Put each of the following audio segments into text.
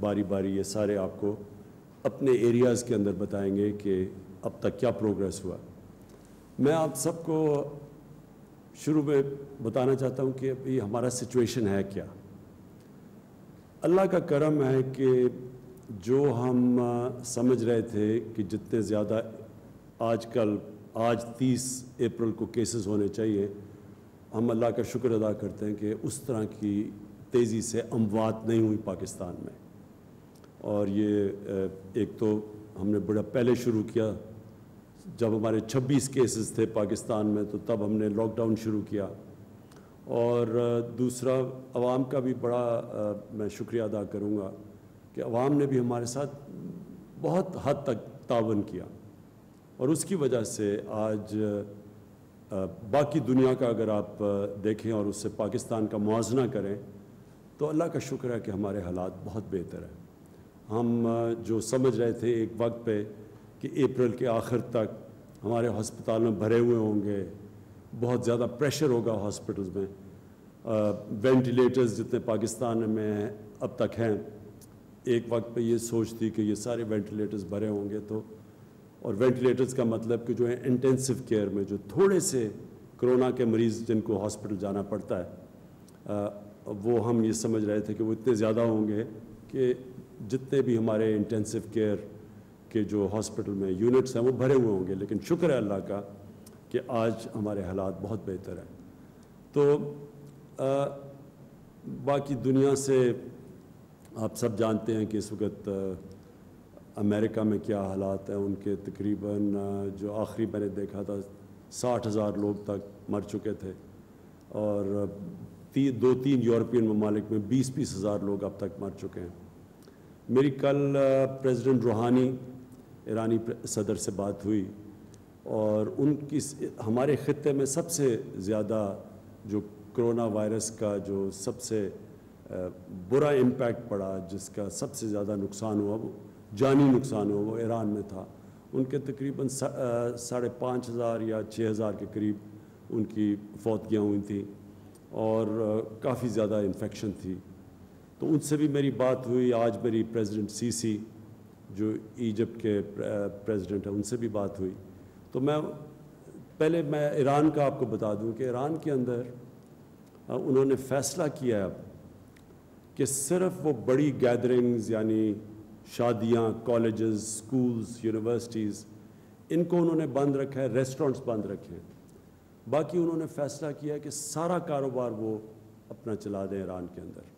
باری باری یہ سارے آپ کو اپنے ایریاز کے اندر بتائیں گے کہ اب تک کیا پروگریس ہوا۔ میں آپ سب کو شروع میں بتانا چاہتا ہوں کہ ابھی ہمارا سچویشن ہے کیا۔ اللہ کا کرم ہے کہ جو ہم سمجھ رہے تھے کہ جتنے زیادہ آج 30 اپریل کو کیسز ہونے چاہیے، ہم اللہ کا شکر ادا کرتے ہیں کہ اس طرح کی تیزی سے اموات نہیں ہوئی پاکستان میں۔ اور یہ ایک تو ہم نے بڑا پہلے شروع کیا، جب ہمارے 26 کیسز تھے پاکستان میں تو تب ہم نے لاک ڈاؤن شروع کیا۔ اور دوسرا عوام کا بھی بڑا میں شکریہ ادا کروں گا کہ عوام نے بھی ہمارے ساتھ بہت حد تک تعاون کیا، اور اس کی وجہ سے آج باقی دنیا کا اگر آپ دیکھیں اور اس سے پاکستان کا موازنہ کریں تو اللہ کا شکر ہے کہ ہمارے حالات بہت بہتر ہیں۔ ہم جو سمجھ رہے تھے ایک وقت پہ کہ اپریل کے آخر تک ہمارے ہسپتال میں بھرے ہوئے ہوں گے، بہت زیادہ پریشر ہوگا ہاسپٹلز میں، وینٹیلیٹرز جتنے پاکستان میں اب تک ہیں، ایک وقت پہ یہ سوچ تھی کہ یہ سارے وینٹیلیٹرز بھرے ہوں گے، تو اور وینٹیلیٹرز کا مطلب کہ جو ہے انٹینسو کیئر میں جو تھوڑے سے کرونا کے مریض جن کو ہاسپٹل جانا پڑتا ہے، وہ ہم یہ سمجھ رہے تھے کہ وہ اتنے زیادہ ہوں گے کہ جتنے بھی ہمارے انٹینسو کیئر کے جو ہاسپٹل میں یونٹس ہیں وہ بھرے ہوئے ہوں گے، لیکن شکر ہے اللہ کا کہ آج ہمارے حالات بہت بہتر ہیں۔ تو باقی دنیا سے آپ سب جانتے ہیں کہ اس وقت امریکہ میں کیا حالات ہیں، ان کے تقریباً جو آخری میں نے دیکھا تھا 60,000 لوگ تک مر چکے تھے، اور 2-3 یورپین ممالک میں 20-20 ہزار لوگ اب تک مر چکے ہیں۔ میری کل پریزیڈنٹ روحانی ایرانی صدر سے بات ہوئی، اور ان کی ہمارے خطے میں سب سے زیادہ جو کرونا وائرس کا جو سب سے برا امپیکٹ پڑا، جس کا سب سے زیادہ نقصان ہوا، وہ جانی نقصان ہوا، وہ ایران میں تھا۔ ان کے تقریباً 5,500 یا 6,000 کے قریب ان کی فوتگیاں ہوئی تھیں، اور کافی زیادہ انفیکشن تھی۔ تو ان سے بھی میری بات ہوئی۔ آج میری پریزیڈنٹ سیسی جو ایجپٹ کے پریزیڈنٹ ہیں ان سے بھی بات ہوئی۔ تو پہلے میں ایران کا آپ کو بتا دوں کہ ایران کے اندر انہوں نے فیصلہ کیا ہے اب کہ صرف وہ بڑی گیدرنگز یعنی شادیاں، کالجز، سکولز، یونیورسٹیز، ان کو انہوں نے بند رکھا ہے، ریسٹورنٹس بند رکھے ہیں۔ باقی انہوں نے فیصلہ کیا ہے کہ سارا کاروبار وہ اپنا چلا دیں ایران کے اندر،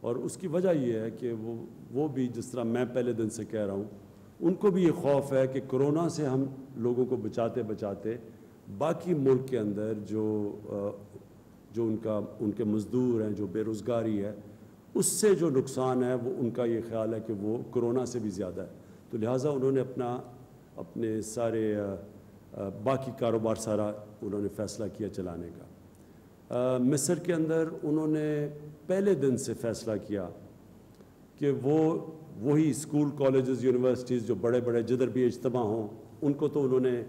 اور اس کی وجہ یہ ہے کہ وہ بھی جس طرح میں پہلے دن سے کہہ رہا ہوں، ان کو بھی یہ خوف ہے کہ کرونا سے ہم لوگوں کو بچاتے بچاتے باقی ملک کے اندر جو ان کے مزدور ہیں، جو بے روزگاری ہے، اس سے جو نقصان ہے وہ ان کا یہ خیال ہے کہ وہ کرونا سے بھی زیادہ ہے۔ تو لہٰذا انہوں نے اپنے سارے باقی کاروبار سارا انہوں نے فیصلہ کیا چلانے کا۔ مصر کے اندر انہوں نے پہلے دن سے فیصلہ کیا کہ وہی اسکول، کالجز، یونیورسٹیز جو بڑے بڑے جدھر بھی اجتماع ہوں ان کو تو انہوں نے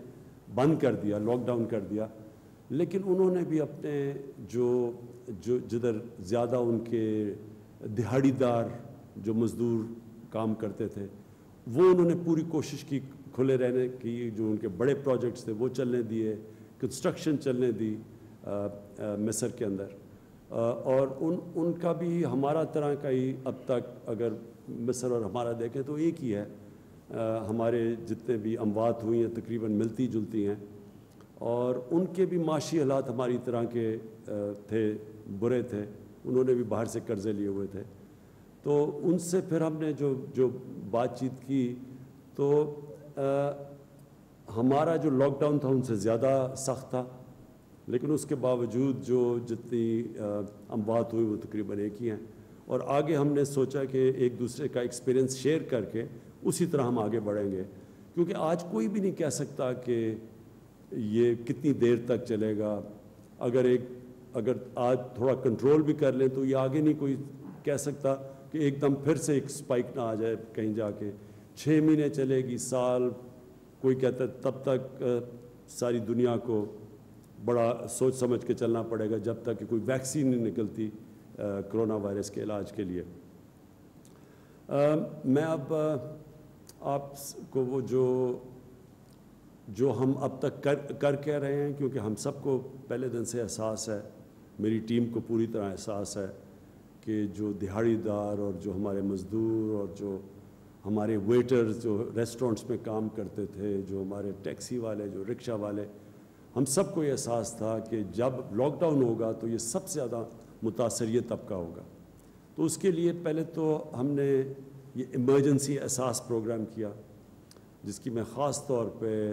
بند کر دیا، لاک ڈاؤن کر دیا، لیکن انہوں نے بھی اپنے جو جدھر زیادہ ان کے دہاڑی دار جو مزدور کام کرتے تھے وہ انہوں نے پوری کوشش کی کھلے رہنے کی، جو ان کے بڑے پروجیکٹس تھے وہ چلنے دیے، کنسٹرکشن چلنے دی مصر کے اندر، اور ان کا بھی ہمارا طرح کا ہی اب تک اگر مصر اور ہمارا دیکھیں تو ایک ہی ہے۔ ہمارے جتنے بھی اموات ہوئی ہیں تقریباً ملتی جلتی ہیں، اور ان کے بھی معاشی حالات ہماری طرح کے تھے، برے تھے، انہوں نے بھی باہر سے قرضے لیے ہوئے تھے۔ تو ان سے پھر ہم نے جو بات چیت کی تو ہمارا جو لاک ڈاؤن تھا ان سے زیادہ سخت تھا، لیکن اس کے باوجود جتنی اموات ہوئی وہ تقریباً ایک ہی ہیں، اور آگے ہم نے سوچا کہ ایک دوسرے کا ایکسپیرینس شیئر کر کے اسی طرح ہم آگے بڑھیں گے، کیونکہ آج کوئی بھی نہیں کہہ سکتا کہ یہ کتنی دیر تک چلے گا۔ اگر آج تھوڑا کنٹرول بھی کر لیں تو یہ آگے نہیں کوئی کہہ سکتا کہ ایک دم پھر سے ایک سپائک نہ آ جائے کہیں جا کے۔ 6 مہینے چلے گی، سال، کوئی کہتا ہے تب تک ساری دنیا کو بڑا سوچ سمجھ کے چلنا پڑے گا جب تک کہ کوئی ویکسین نہیں نکلتی کرونا وائرس کے علاج کے لیے۔ میں اب آپ کو وہ جو ہم اب تک کر کے رہے ہیں، کیونکہ ہم سب کو پہلے دن سے احساس ہے، میری ٹیم کو پوری طرح احساس ہے کہ جو دہاڑی دار اور جو ہمارے مزدور اور جو ہمارے ویٹرز جو ریسٹورنٹس میں کام کرتے تھے، جو ہمارے ٹیکسی والے، جو رکشہ والے، ہم سب کو یہ احساس تھا کہ جب لاک ڈاؤن ہوگا تو یہ سب سے زیادہ متاثر یہ طبقہ ہوگا۔ تو اس کے لیے پہلے تو ہم نے یہ ایمرجنسی احساس پروگرام کیا، جس کی میں خاص طور پہ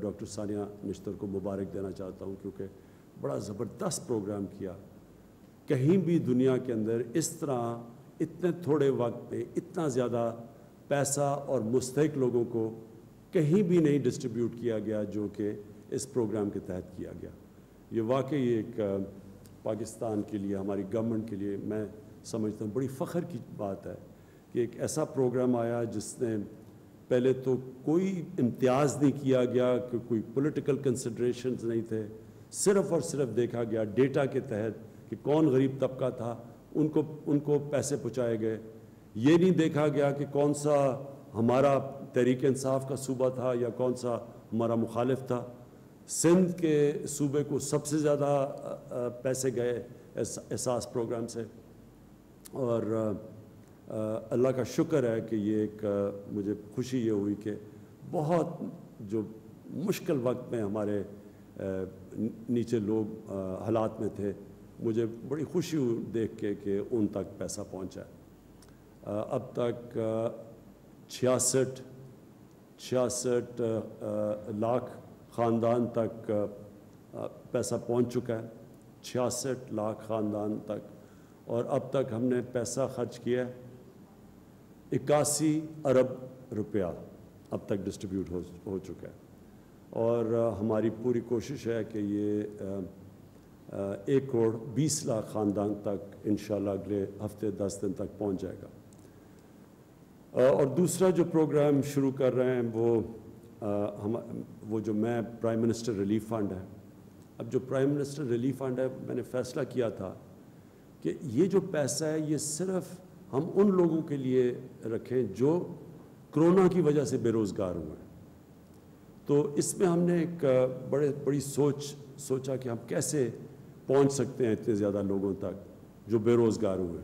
ڈاکٹر ثانیہ نشتر کو مبارک دینا چاہتا ہوں، کیونکہ بڑا زبردست پروگرام کیا۔ کہیں بھی دنیا کے اندر اس طرح اتنے تھوڑے وقت میں اتنا زیادہ پیسہ اور مستحق لوگوں کو کہیں بھی نہیں ڈسٹریبیوٹ کیا گیا جو کہ اس پروگرام کے تحت کیا گیا۔ یہ واقعی ایک پاکستان کے لیے، ہماری گورنمنٹ کے لیے میں سمجھتا ہوں بڑی فخر کی بات ہے کہ ایک ایسا پروگرام آیا جس نے پہلے تو کوئی امتیاز نہیں کیا گیا، کہ کوئی پولیٹیکل کنسیڈریشنز نہیں تھے، صرف اور صرف دیکھا گیا ڈیٹا کے تحت کہ کون غریب طبقہ تھا، ان کو پیسے پہنچائے گئے۔ یہ نہیں دیکھا گیا کہ کون سا ہمارا تحریک انصاف کا صوبہ تھا یا کون سا ہمارا مخالف تھا۔ سندھ کے صوبے کو سب سے زیادہ پیسے گئے احساس پروگرام سے، اور اللہ کا شکر ہے کہ یہ ایک مجھے خوشی یہ ہوئی کہ بہت جو مشکل وقت میں ہمارے نیچے لوگ حالات میں تھے، مجھے بڑی خوشی ہوئی دیکھ کے کہ ان تک پیسہ پہنچا۔ اب تک 66 لاکھ خاندان تک پیسہ پہنچ چکا ہے، 66 لاکھ خاندان تک، اور اب تک ہم نے پیسہ خرچ کیا 81 ارب روپیہ اب تک ڈسٹریبیوٹ ہو چکا ہے، اور ہماری پوری کوشش ہے کہ یہ 1 کروڑ 20 لاکھ خاندان تک انشاءاللہ اگلے ہفتے 10 دن تک پہنچ جائے گا۔ اور دوسرا جو پروگرام شروع کر رہے ہیں وہ جو میں پرائم منسٹر ریلیف فنڈ ہے۔ اب جو پرائم منسٹر ریلیف فنڈ ہے، میں نے فیصلہ کیا تھا کہ یہ جو پیسہ ہے یہ صرف ہم ان لوگوں کے لیے رکھیں جو کرونا کی وجہ سے بے روزگار ہوئے ہیں۔ تو اس میں ہم نے ایک بڑی سوچا کہ ہم کیسے پہنچ سکتے ہیں اتنے زیادہ لوگوں تک جو بے روزگار ہوئے ہیں۔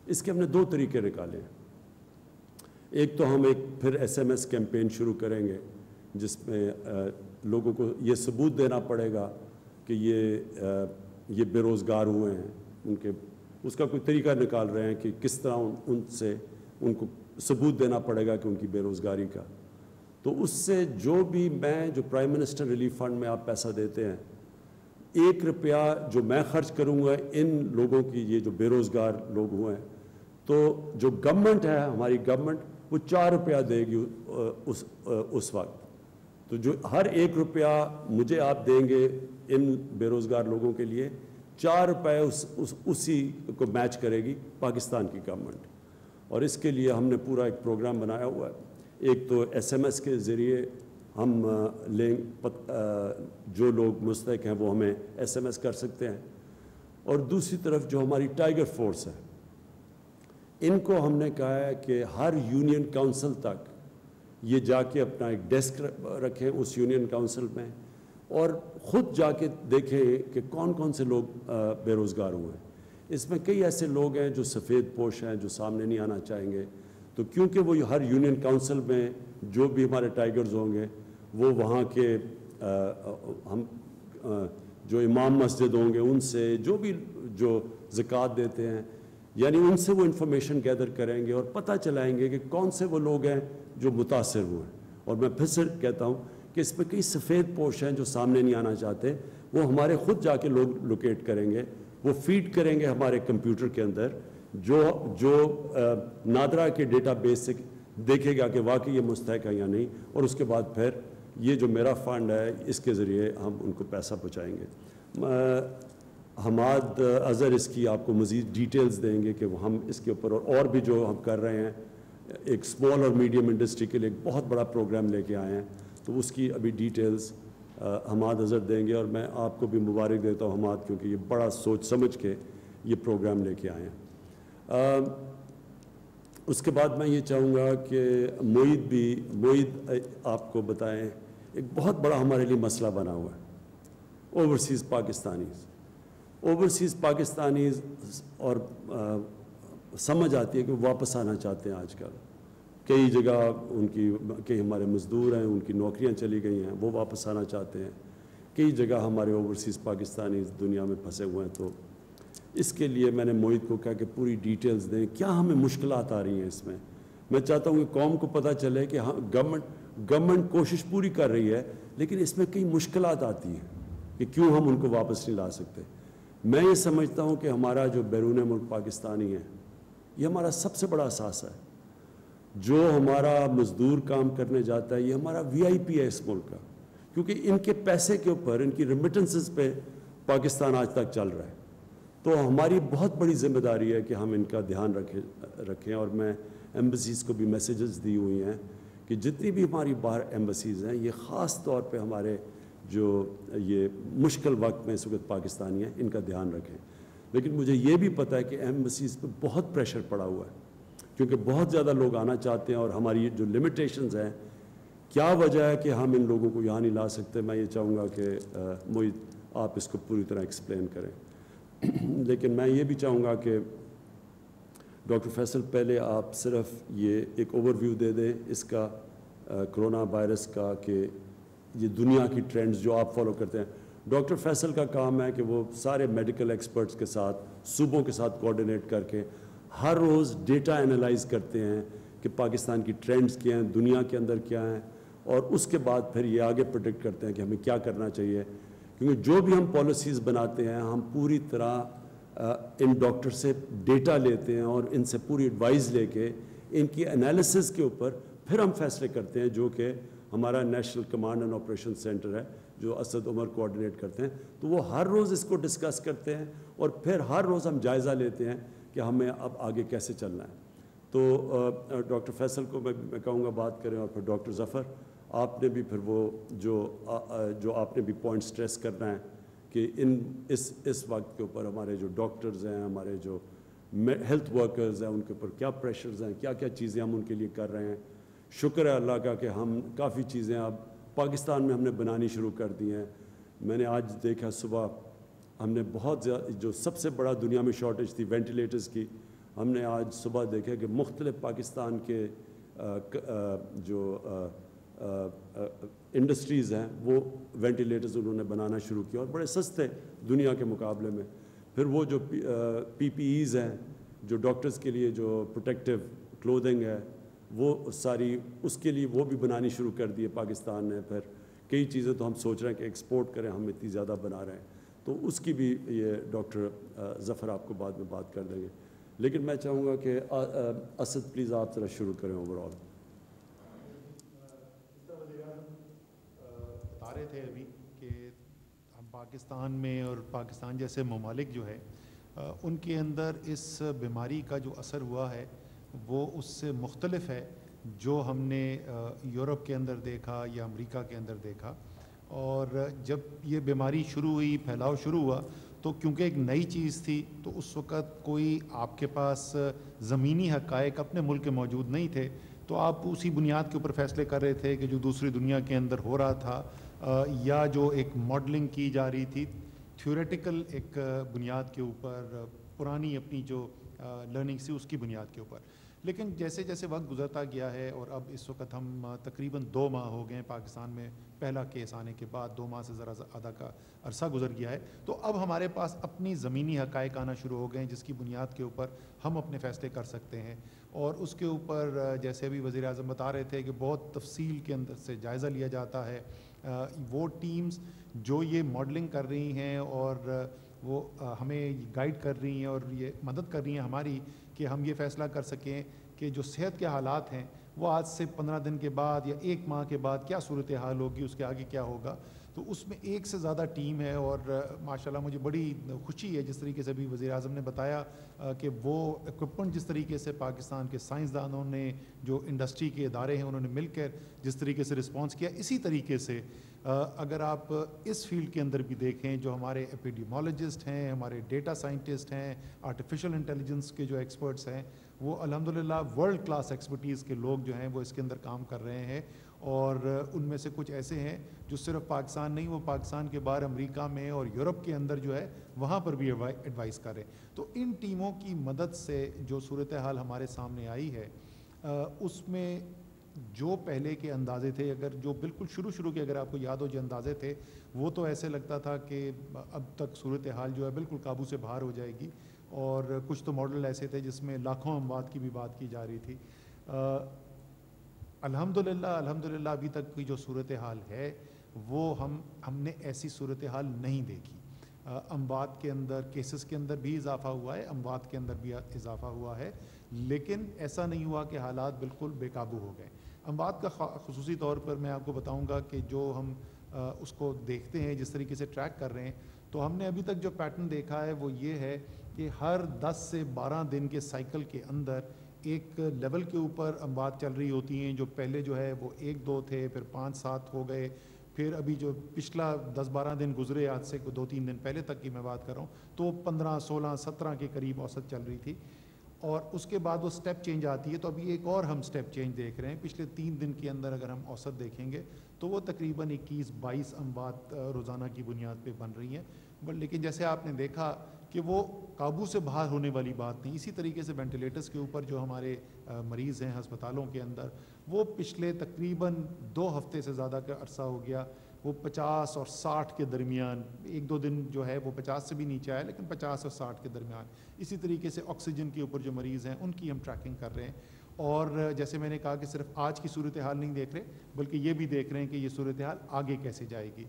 اس کے ہم نے 2 طریقے نکالے ہیں۔ ایک تو ہم پھر SMS کیمپین شروع کریں گے، جس میں لوگوں کو یہ ثبوت دینا پڑے گا کہ یہ بے روزگار ہوئے ہیں، اس کا کوئی طریقہ نکال رہے ہیں کہ کس طرح ان کو ثبوت دینا پڑے گا کہ ان کی بے روزگاری کا۔ تو اس سے جو پرائم منسٹر ریلیف فنڈ میں آپ پیسہ دیتے ہیں، 1 روپیہ جو میں خرچ کروں گا ان لوگوں کی، یہ جو بے روزگار لوگ ہوئے ہیں، تو جو گورنمنٹ ہے، ہماری گورنمنٹ، وہ 4 روپیہ دے گی اس وقت۔ تو جو ہر 1 روپیہ مجھے آپ دیں گے ان بے روزگار لوگوں کے لیے، 4 روپے اسی کو میچ کرے گی پاکستان کی گورنمنٹ۔ اور اس کے لیے ہم نے پورا ایک پروگرام بنایا ہوا ہے۔ ایک تو SMS کے ذریعے ہم جو لوگ مستحق ہیں وہ ہمیں SMS کر سکتے ہیں، اور دوسری طرف جو ہماری ٹائیگر فورس ہے، ان کو ہم نے کہا ہے کہ ہر یونین کونسل تک یہ جا کے اپنا ایک ڈیسک رکھیں اس یونین کونسل میں، اور خود جا کے دیکھیں کہ کون کون سے لوگ بے روزگار ہوئے ہیں۔ اس میں کئی ایسے لوگ ہیں جو سفید پوش ہیں، جو سامنے نہیں آنا چاہیں گے، تو کیونکہ وہ ہر یونین کونسل میں جو بھی ہمارے ٹائیگرز ہوں گے، وہ وہاں کے ہم جو امام مسجد ہوں گے ان سے، جو زکوٰۃ دیتے ہیں، یعنی ان سے وہ انفارمیشن گیدر کریں گے اور پتہ چلائیں گے کہ کون سے وہ لوگ ہیں جو متاثر ہوئے ہیں۔ اور میں پھر سے کہتا ہوں کہ اس میں کئی سفید پوش ہیں جو سامنے نہیں آنا چاہتے، وہ ہمارے خود جا کے لوگ لوکیٹ کریں گے، وہ فیڈ کریں گے ہمارے کمپیوٹر کے اندر، جو نادرا کے ڈیٹا بیس سے دیکھے گا کہ واقعی یہ مستحق ہے یا نہیں، اور اس کے بعد پھر یہ جو میرا فنڈ ہے اس کے ذریعے ہم ان کو پیسہ پہنچائیں گے۔ حماد اظہر اس کی آپ کو مزید ڈیٹیلز دیں گے کہ ہم اس کے اوپر اور بھی جو ہم کر رہے ہیں، ایک اسمال اور میڈیم انڈسٹری کے لیے ایک بہت بڑا پروگرام لے کے آئے ہیں، تو اس کی ابھی ڈیٹیلز حماد اظہر دیں گے، اور میں آپ کو بھی مبارک دیتا ہوں حماد، کیونکہ یہ بڑا سوچ سمجھ کے یہ پروگرام لے کے آئے ہیں۔ اس کے بعد میں یہ چاہوں گا کہ معید آپ کو بتائیں، ایک بہت بڑا ہمارے لیے مسئلہ بنا ہوا ہے اوورسیز پاکستانیز اور سمجھ آتی ہے کہ واپس آنا چاہتے ہیں. آج کل کئی جگہ کئی ہمارے مزدور ہیں، ان کی نوکریاں چلی گئی ہیں، وہ واپس آنا چاہتے ہیں. کئی جگہ ہمارے اوورسیز پاکستانیز دنیا میں پھنسے ہوئے ہیں. تو اس کے لیے میں نے معید کو کہا کہ پوری ڈیٹیلز دیں، کیا ہمیں مشکلات آ رہی ہیں اس میں. میں چاہتا ہوں کہ قوم کو پتہ چلے کہ ہاں گورنمنٹ کوشش پوری کر رہی ہے، لیکن اس میں کئی مشکلات آتی ہیں کہ کیوں ہم ان کو واپس نہیں لا سکتے. میں یہ سمجھتا ہوں کہ ہمارا جو بیرون ملک پاکستانی ہے، یہ ہمارا سب سے بڑا اثاثہ ہے. جو ہمارا مزدور کام کرنے جاتا ہے، یہ ہمارا VIP ہے اس ملک کا، کیونکہ ان کے پیسے کے اوپر، ان کی ریمیٹنسز پہ پاکستان آج تک چل رہا ہے. تو ہماری بہت بڑی ذمہ داری ہے کہ ہم ان کا دھیان رکھیں. اور میں ایمبیسیز کو بھی میسیجز دی ہوئی ہیں کہ جتنی بھی ہماری باہر ایمبیسیز ہیں، یہ خاص طور پہ ہمارے جو یہ مشکل وقت میں اس وقت پاکستانی ہیں، ان کا دھیان رکھیں. لیکن مجھے یہ بھی پتہ ہے کہ ایمبیسیز پہ بہت پریشر پڑا ہوا ہے، کیونکہ بہت زیادہ لوگ آنا چاہتے ہیں، اور ہماری جو لمیٹیشنز ہیں، کیا وجہ ہے کہ ہم ان لوگوں کو یہاں نہیں لا سکتے. میں یہ چاہوں گا کہ معید آپ اس کو پوری طرح ایکسپلین کریں. لیکن میں یہ بھی چاہوں گا کہ ڈاکٹر فیصل پہلے آپ صرف یہ ایک اوور ویو دے دیں اس کا، کرونا وائرس کا، کہ یہ دنیا کی ٹرینڈز جو آپ فالو کرتے ہیں. ڈاکٹر فیصل کا کام ہے کہ وہ سارے میڈیکل ایکسپرٹس کے ساتھ، صوبوں کے ساتھ کوآرڈینیٹ کر کے ہر روز ڈیٹا انالائز کرتے ہیں کہ پاکستان کی ٹرینڈز کیا ہیں، دنیا کے اندر کیا ہیں، اور اس کے بعد پھر یہ آگے پریڈکٹ کرتے ہیں کہ ہمیں کیا کرنا چاہیے. کیونکہ جو بھی ہم پالیسیز بناتے ہیں، ہم پوری طرح ان ڈاکٹر سے ڈیٹا لیتے ہیں اور ان سے پوری ایڈوائز لے کے ان کی انالیسز کے اوپر پھر ہم فیصلے کرتے ہیں، جو کہ ہمارا national command and operation centre ہے جو اسد عمر کوآرڈینیٹ کرتے ہیں. تو وہ ہر روز اس کو ڈسکس کرتے ہیں، اور پھر ہر روز ہم جائزہ لیتے ہیں کہ ہمیں اب آگے کیسے چلنا ہے. تو ڈاکٹر فیصل کو میں کہوں گا بات کریں، اور پھر ڈاکٹر ظفر آپ نے بھی پھر وہ جو آپ نے بھی پوائنٹ سٹریس کرنا ہے کہ اس وقت کے اوپر ہمارے جو ڈاکٹرز ہیں، ہمارے جو ہیلتھ ورکرز ہیں، ان کے اوپر کیا پریشرز ہیں، کیا کیا چیزیں ہم ان کے لیے کر رہے ہیں. شکر ہے اللہ کا کہ ہم کافی چیزیں اب پاکستان میں ہم نے بنانی شروع کر دی ہیں. میں نے آج دیکھا صبح ہم نے بہت زیادہ، جو سب سے بڑا دنیا میں شارٹیج تھی وینٹیلیٹرز کی، ہم نے آج صبح دیکھا کہ مختلف پاکستان کے جو انڈسٹریز ہیں وہ وینٹیلیٹرز انہوں نے بنانا شروع کیا، اور بڑے سستے دنیا کے مقابلے میں. پھر وہ جو PPEs ہیں جو ڈاکٹرز کے لیے جو پروٹیکٹیو کلودنگ ہے، وہ ساری اس کے لیے وہ بھی بنانی شروع کر دی ہے پاکستان نے. پھر کئی چیزیں تو ہم سوچ رہے ہیں کہ ایکسپورٹ کریں، ہم اتنی زیادہ بنا رہے ہیں، تو اس کی بھی یہ ڈاکٹر ظفر آپ کو بعد میں بات کر دیں گے. لیکن میں چاہوں گا کہ اسد پلیز آپ ذرا شروع کریں اوور آل. بتا رہے تھے ابھی کہ ہم پاکستان میں اور پاکستان جیسے ممالک جو ہے ان کے اندر اس بیماری کا جو اثر ہوا ہے وہ اس سے مختلف ہے جو ہم نے یورپ کے اندر دیکھا یا امریکہ کے اندر دیکھا. اور جب یہ بیماری شروع ہوئی، پھیلاؤ شروع ہوا، تو کیونکہ ایک نئی چیز تھی تو اس وقت کوئی آپ کے پاس زمینی حقائق اپنے ملک کے موجود نہیں تھے، تو آپ اسی بنیاد کے اوپر فیصلے کر رہے تھے کہ جو دوسری دنیا کے اندر ہو رہا تھا یا جو ایک ماڈلنگ کی جا رہی تھی تھیوریٹیکل ایک بنیاد کے اوپر، پرانی اپنی جو لرننگ سی اس کی بنیاد کے اوپر. لیکن جیسے جیسے وقت گزرتا گیا ہے، اور اب اس وقت ہم تقریباً 2 ماہ ہو گئے ہیں پاکستان میں پہلا کیس آنے کے بعد، 2 ماہ سے ذرا آدھا کا عرصہ گزر گیا ہے، تو اب ہمارے پاس اپنی زمینی حقائق آنا شروع ہو گئے ہیں جس کی بنیاد کے اوپر ہم اپنے فیصلے کر سکتے ہیں. اور اس کے اوپر جیسے ابھی وزیر اعظم بتا رہے تھے کہ بہت تفصیل کے اندر سے جائزہ لیا جاتا ہے. وہ ٹیمز جو یہ ماڈلنگ کر رہی ہیں اور وہ ہمیں گائیڈ کر رہی ہیں اور یہ مدد کر رہی ہیں ہماری کہ ہم یہ فیصلہ کر سکیں کہ جو صحت کے حالات ہیں وہ آج سے 15 دن کے بعد یا 1 ماہ کے بعد کیا صورتحال ہوگی، اس کے آگے کیا ہوگا. تو اس میں 1 سے زیادہ ٹیم ہے، اور ماشاءاللہ مجھے بڑی خوشی ہے جس طریقے سے بھی وزیر اعظم نے بتایا کہ وہ اکوپمنٹ جس طریقے سے پاکستان کے سائنسدانوں نے، جو انڈسٹری کے ادارے ہیں انہوں نے مل کر جس طریقے سے رسپانس کیا، اسی طریقے سے اگر آپ اس فیلڈ کے اندر بھی دیکھیں جو ہمارے ایپیڈیمولوجسٹ ہیں، ہمارے ڈیٹا سائنٹسٹ ہیں، آرٹیفیشل انٹیلیجنس کے جو ایکسپرٹس ہیں، وہ الحمدللہ ورلڈ کلاس ایکسپرٹیز کے لوگ جو ہیں وہ اس کے اندر کام کر رہے ہیں، اور ان میں سے کچھ ایسے ہیں جو صرف پاکستان نہیں، وہ پاکستان کے باہر امریکہ میں اور یورپ کے اندر جو ہے وہاں پر بھی ایڈوائز کر رہے ہیں۔ تو ان ٹیموں کی مدد سے جو صورتحال ہمارے سامنے آئی ہے، اس میں جو پہلے کے اندازے تھے، اگر جو بالکل شروع کے اگر آپ کو یاد ہو جو اندازے تھے، وہ تو ایسے لگتا تھا کہ اب تک صورتحال جو ہے بالکل قابو سے باہر ہو جائے گی، اور کچھ تو ماڈل ایسے تھے جس میں لاکھوں اموات کی بھی بات کی جا رہی تھی۔ الحمدللہ ابھی تک کی جو صورتحال ہے وہ ہم نے ایسی صورتحال نہیں دیکھی۔ اموات کے اندر، کیسز کے اندر بھی اضافہ ہوا ہے، اموات کے اندر بھی اضافہ ہوا ہے، لیکن ایسا نہیں ہوا کہ حالات بالکل بے قابو ہو گئے۔ اموات کا خصوصی طور پر میں آپ کو بتاؤں گا کہ جو ہم اس کو دیکھتے ہیں، جس طریقے سے ٹریک کر رہے ہیں، تو ہم نے ابھی تک جو پیٹرن دیکھا ہے وہ یہ ہے کہ ہر 10 سے 12 دن کے سائیکل کے اندر ایک لیول کے اوپر اموات چل رہی ہوتی ہیں، جو پہلے جو ہے وہ 1-2 تھے، پھر 5-7 ہو گئے، پھر ابھی جو پچھلا 10-12 دن گزرے، آج سے 2-3 دن پہلے تک کی میں بات کر رہا ہوں، تو 15, 16, 17 کے قریب اوسط چل رہی تھی، اور اس کے بعد وہ سٹیپ چینج آتی ہے۔ تو ابھی ایک اور ہم سٹیپ چینج دیکھ رہے ہیں، پچھلے 3 دن کے اندر اگر ہم اوسط دیکھیں گے تو وہ تقریباً 21-22 اموات روزانہ کی بنیاد پہ بن رہی ہیں، لیکن جیسے آپ نے دیکھا کہ وہ قابو سے باہر ہونے والی بات نہیں۔ اسی طریقے سے وینٹیلیٹرز کے اوپر جو ہمارے مریض ہیں ہسپتالوں کے اندر، وہ پچھلے تقریباً 2 ہفتے سے زیادہ کا عرصہ ہو گیا، وہ 50 اور 60 کے درمیان، 1-2 دن جو ہے وہ 50 سے بھی نیچے آیا، لیکن 50 اور 60 کے درمیان۔ اسی طریقے سے آکسیجن کے اوپر جو مریض ہیں ان کی ہم ٹریکنگ کر رہے ہیں، اور جیسے میں نے کہا کہ صرف آج کی صورتحال نہیں دیکھ رہے، بلکہ یہ بھی دیکھ رہے ہیں کہ یہ صورتحال آگے کیسے جائے گی۔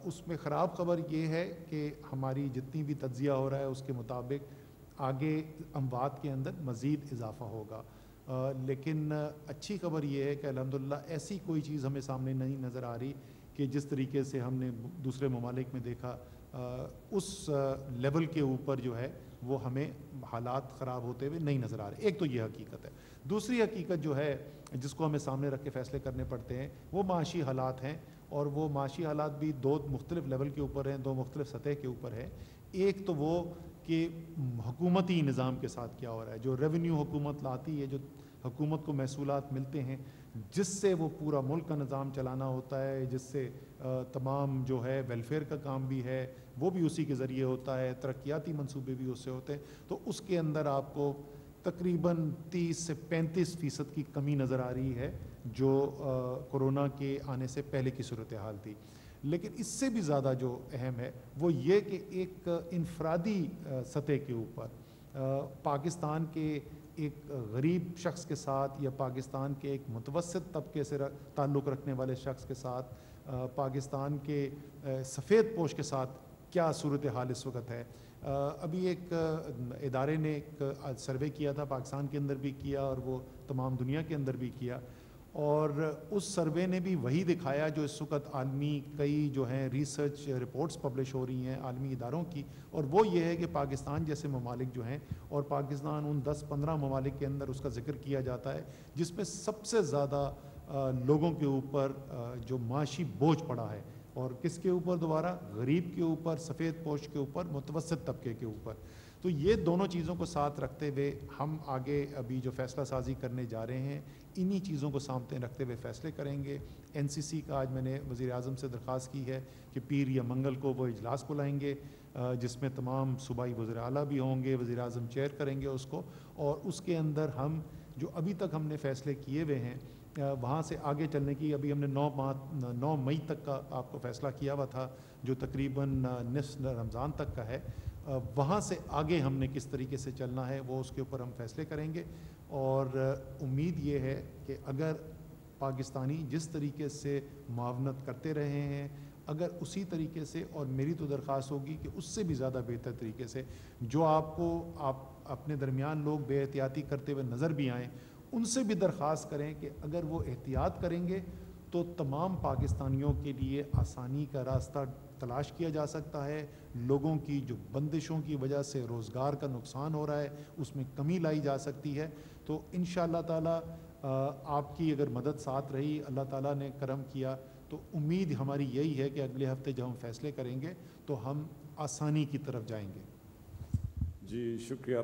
اس میں خراب خبر یہ ہے کہ ہماری جتنی بھی تجزیہ ہو رہا ہے اس کے مطابق آگے اموات کے اندر مزید اضافہ ہوگا، لیکن اچھی خبر یہ ہے کہ الحمدللہ ایسی کوئی چیز ہمیں سامنے نہیں نظر آ رہی کہ جس طریقے سے ہم نے دوسرے ممالک میں دیکھا، اس لیول کے اوپر جو ہے وہ ہمیں حالات خراب ہوتے ہوئے نہیں نظر آ رہے۔ ایک تو یہ حقیقت ہے۔ دوسری حقیقت جو ہے جس کو ہمیں سامنے رکھ کے فیصلے کرنے پڑتے ہیں، وہ معاشی حالات ہیں، اور وہ معاشی حالات بھی 2 مختلف لیول کے اوپر ہیں، 2 مختلف سطح کے اوپر ہے۔ ایک تو وہ کہ حکومتی نظام کے ساتھ کیا ہو رہا ہے، جو ریونیو حکومت لاتی ہے، جو حکومت کو محصولات ملتے ہیں، جس سے وہ پورا ملک کا نظام چلانا ہوتا ہے، جس سے تمام جو ہے ویلفیئر کا کام بھی ہے وہ بھی اسی کے ذریعے ہوتا ہے، ترقیاتی منصوبے بھی اس سے ہوتے ہیں، تو اس کے اندر آپ کو تقریباً 30 سے 35% کی کمی نظر آ رہی ہے جو کورونا کے آنے سے پہلے کی صورتحال تھی۔ لیکن اس سے بھی زیادہ جو اہم ہے وہ یہ کہ ایک انفرادی سطح کے اوپر پاکستان کے ایک غریب شخص کے ساتھ، یا پاکستان کے ایک متوسط طبقے سے تعلق رکھنے والے شخص کے ساتھ، پاکستان کے سفید پوش کے ساتھ کیا صورتحال اس وقت ہے۔ ابھی ایک ادارے نے ایک سروے کیا تھا، پاکستان کے اندر بھی کیا اور وہ تمام دنیا کے اندر بھی کیا، اور اس سروے نے بھی وہی دکھایا جو اس وقت عالمی کئی جو ہیں ریسرچ رپورٹس پبلش ہو رہی ہیں عالمی اداروں کی، اور وہ یہ ہے کہ پاکستان جیسے ممالک جو ہیں، اور پاکستان ان 10-15 ممالک کے اندر اس کا ذکر کیا جاتا ہے جس میں سب سے زیادہ لوگوں کے اوپر جو معاشی بوجھ پڑا ہے، اور کس کے اوپر؟ دوبارہ غریب کے اوپر، سفید پوش کے اوپر، متوسط طبقے کے اوپر۔ تو یہ دونوں چیزوں کو ساتھ رکھتے ہوئے ہم آگے ابھی جو فیصلہ سازی کرنے جا رہے ہیں، انہی چیزوں کو سامنے رکھتے ہوئے فیصلے کریں گے۔ NCC کا آج میں نے وزیر اعظم سے درخواست کی ہے کہ پیر یا منگل کو وہ اجلاس بلائیں گے، جس میں تمام صوبائی وزراء اعلیٰ بھی ہوں گے، وزیر اعظم چیئر کریں گے اس کو، اور اس کے اندر ہم جو ابھی تک ہم نے فیصلے کیے ہوئے ہیں وہاں سے آگے چلنے کی، ابھی ہم نے 9 مئی تک کا آپ کو فیصلہ کیا ہوا تھا جو تقریباً نصف رمضان تک کا ہے، وہاں سے آگے ہم نے کس طریقے سے چلنا ہے وہ اس کے اوپر ہم فیصلے کریں گے۔ اور امید یہ ہے کہ اگر پاکستانی جس طریقے سے معاونت کرتے رہے ہیں، اگر اسی طریقے سے، اور میری تو درخواست ہوگی کہ اس سے بھی زیادہ بہتر طریقے سے، جو آپ اپنے درمیان لوگ بے احتیاطی کرتے ہوئے نظر بھی آئیں، ان سے بھی درخواست کریں کہ اگر وہ احتیاط کریں گے تو تمام پاکستانیوں کے لیے آسانی کا راستہ تلاش کیا جا سکتا ہے، لوگوں کی جو بندشوں کی وجہ سے روزگار کا نقصان ہو رہا ہے اس میں کمی لائی جا سکتی ہے۔ تو انشاءاللہ تعالی آپ کی اگر مدد ساتھ رہی، اللہ تعالیٰ نے کرم کیا، تو امید ہماری یہی ہے کہ اگلے ہفتے جب ہم فیصلے کریں گے تو ہم آسانی کی طرف جائیں گے۔ جی شکریہ۔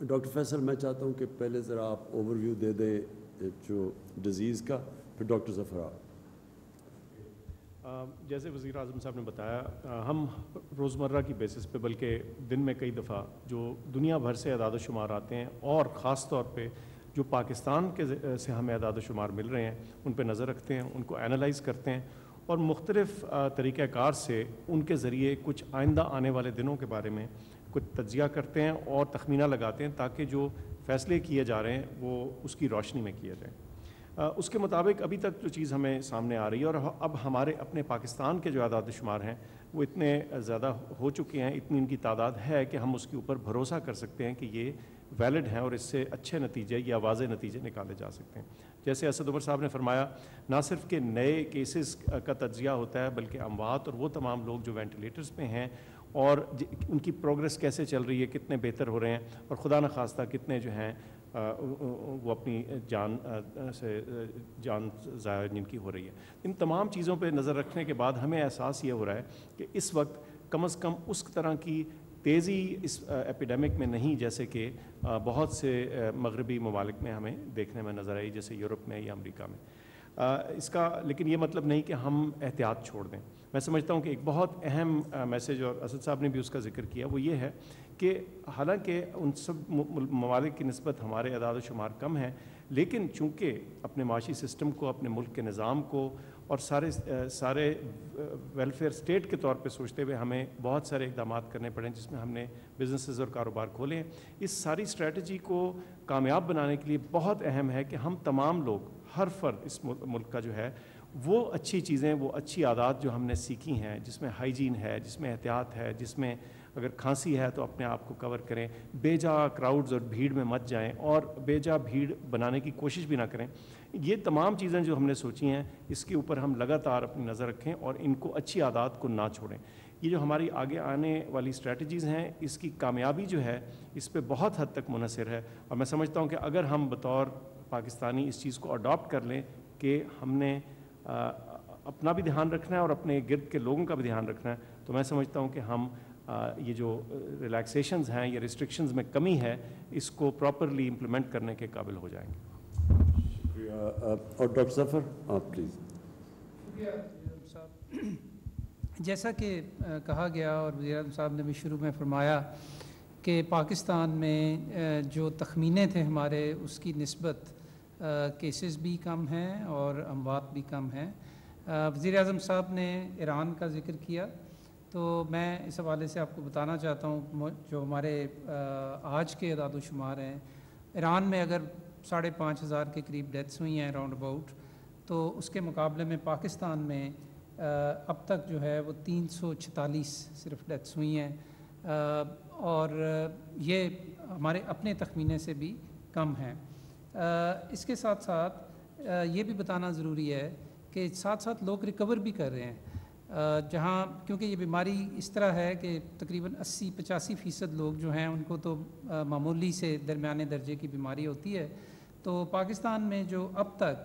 ڈاکٹر فیصل میں چاہتا ہوں کہ پہلے ذرا آپ اوور ویو دے دیں جو ڈیزیز کا، پھر ڈاکٹر ظفر آپ۔ جیسے وزیر اعظم صاحب نے بتایا، ہم روزمرہ کی بیسس پہ بلکہ دن میں کئی دفعہ جو دنیا بھر سے اعداد و شمار آتے ہیں اور خاص طور پہ جو پاکستان کے سے ہمیں اعداد و شمار مل رہے ہیں ان پہ نظر رکھتے ہیں، ان کو اینالائز کرتے ہیں اور مختلف طریقہ کار سے ان کے ذریعے کچھ آئندہ آنے والے دنوں کے بارے میں کچھ تجزیہ کرتے ہیں اور تخمینہ لگاتے ہیں تاکہ جو فیصلے کیے جا رہے ہیں وہ اس کی روشنی میں کیے جائیں۔ اس کے مطابق ابھی تک جو چیز ہمیں سامنے آ رہی ہے، اور اب ہمارے اپنے پاکستان کے جو اعداد و شمار ہیں وہ اتنے زیادہ ہو چکے ہیں، اتنی ان کی تعداد ہے کہ ہم اس کے اوپر بھروسہ کر سکتے ہیں کہ یہ ویلڈ ہیں اور اس سے اچھے نتیجے یا واضح نتیجے نکالے جا سکتے ہیں۔ جیسے اسد عمر صاحب نے فرمایا، نہ صرف کہ نئے کیسز کا تجزیہ ہوتا ہے بلکہ اموات اور وہ تمام لوگ جو وینٹیلیٹرز پہ ہیں اور ان کی پروگرس کیسے چل رہی ہے، کتنے بہتر ہو رہے ہیں اور خدا نخواستہ کتنے جو ہیں وہ اپنی جان ضائع جن کی ہو رہی ہے۔ ان تمام چیزوں پہ نظر رکھنے کے بعد ہمیں احساس یہ ہو رہا ہے کہ اس وقت کم از کم اس طرح کی تیزی اس ایپیڈیمک میں نہیں جیسے کہ بہت سے مغربی ممالک میں ہمیں دیکھنے میں نظر آئی، جیسے یورپ میں یا امریکہ میں۔ اس کا لیکن یہ مطلب نہیں کہ ہم احتیاط چھوڑ دیں۔ میں سمجھتا ہوں کہ ایک بہت اہم میسیج، اور اسد صاحب نے بھی اس کا ذکر کیا، وہ یہ ہے کہ حالانکہ ان سب ممالک کی نسبت ہمارے اعداد و شمار کم ہیں، لیکن چونکہ اپنے معاشی سسٹم کو، اپنے ملک کے نظام کو اور سارے ویلفیئر اسٹیٹ کے طور پہ سوچتے ہوئے ہمیں بہت سارے اقدامات کرنے پڑے جس میں ہم نے بزنسز اور کاروبار کھولے ہیں۔ اس ساری اسٹریٹجی کو کامیاب بنانے کے لیے بہت اہم ہے کہ ہم تمام لوگ، ہر فرد اس ملک کا جو ہے، وہ اچھی چیزیں، وہ اچھی عادات جو ہم نے سیکھی ہیں، جس میں ہائیجین ہے، جس میں احتیاط ہے، جس میں اگر کھانسی ہے تو اپنے آپ کو کور کریں، بے جا کراؤڈز اور بھیڑ میں مت جائیں اور بے جا بھیڑ بنانے کی کوشش بھی نہ کریں۔ یہ تمام چیزیں جو ہم نے سوچی ہیں، اس کے اوپر ہم لگاتار اپنی نظر رکھیں اور ان کو، اچھی عادات کو نہ چھوڑیں۔ یہ جو ہماری آگے آنے والی اسٹریٹجیز ہیں، اس کی کامیابی جو ہے اس پہ بہت حد تک منحصر ہے، اور میں سمجھتا ہوں کہ اگر ہم بطور پاکستانی اس چیز کو اڈاپٹ کر لیں کہ ہم نے اپنا بھی دھیان رکھنا ہے اور اپنے گرد کے لوگوں کا بھی دھیان رکھنا ہے، تو میں سمجھتا ہوں کہ ہم یہ جو ریلیکسیشنز ہیں یا ریسٹرکشنز میں کمی ہے، اس کو پراپرلی امپلیمنٹ کرنے کے قابل ہو جائیں گے۔ شکریہ۔ اور ڈاکٹر ظفر آپ پلیز۔ شکریہ صاحب۔ جیسا کہ کہا گیا اور وزیر اعظم صاحب نے بھی شروع میں فرمایا کہ پاکستان میں جو تخمینے تھے ہمارے، اس کی نسبت کیسز بھی کم ہیں اور اموات بھی کم ہیں۔ وزیر اعظم صاحب نے ایران کا ذکر کیا، تو میں اس حوالے سے آپ کو بتانا چاہتا ہوں جو ہمارے آج کے اعداد و شمار ہیں، ایران میں اگر 5,500 کے قریب ڈیتھس ہوئی ہیں راؤنڈ اباؤٹ، تو اس کے مقابلے میں پاکستان میں اب تک جو ہے وہ 346 صرف ڈیتھس ہوئی ہیں، اور یہ ہمارے اپنے تخمینے سے بھی کم ہیں۔ اس کے ساتھ ساتھ یہ بھی بتانا ضروری ہے کہ ساتھ ساتھ لوگ ریکور بھی کر رہے ہیں، جہاں کیونکہ یہ بیماری اس طرح ہے کہ تقریباً 80-85% لوگ جو ہیں ان کو تو معمولی سے درمیانے درجے کی بیماری ہوتی ہے۔ تو پاکستان میں جو اب تک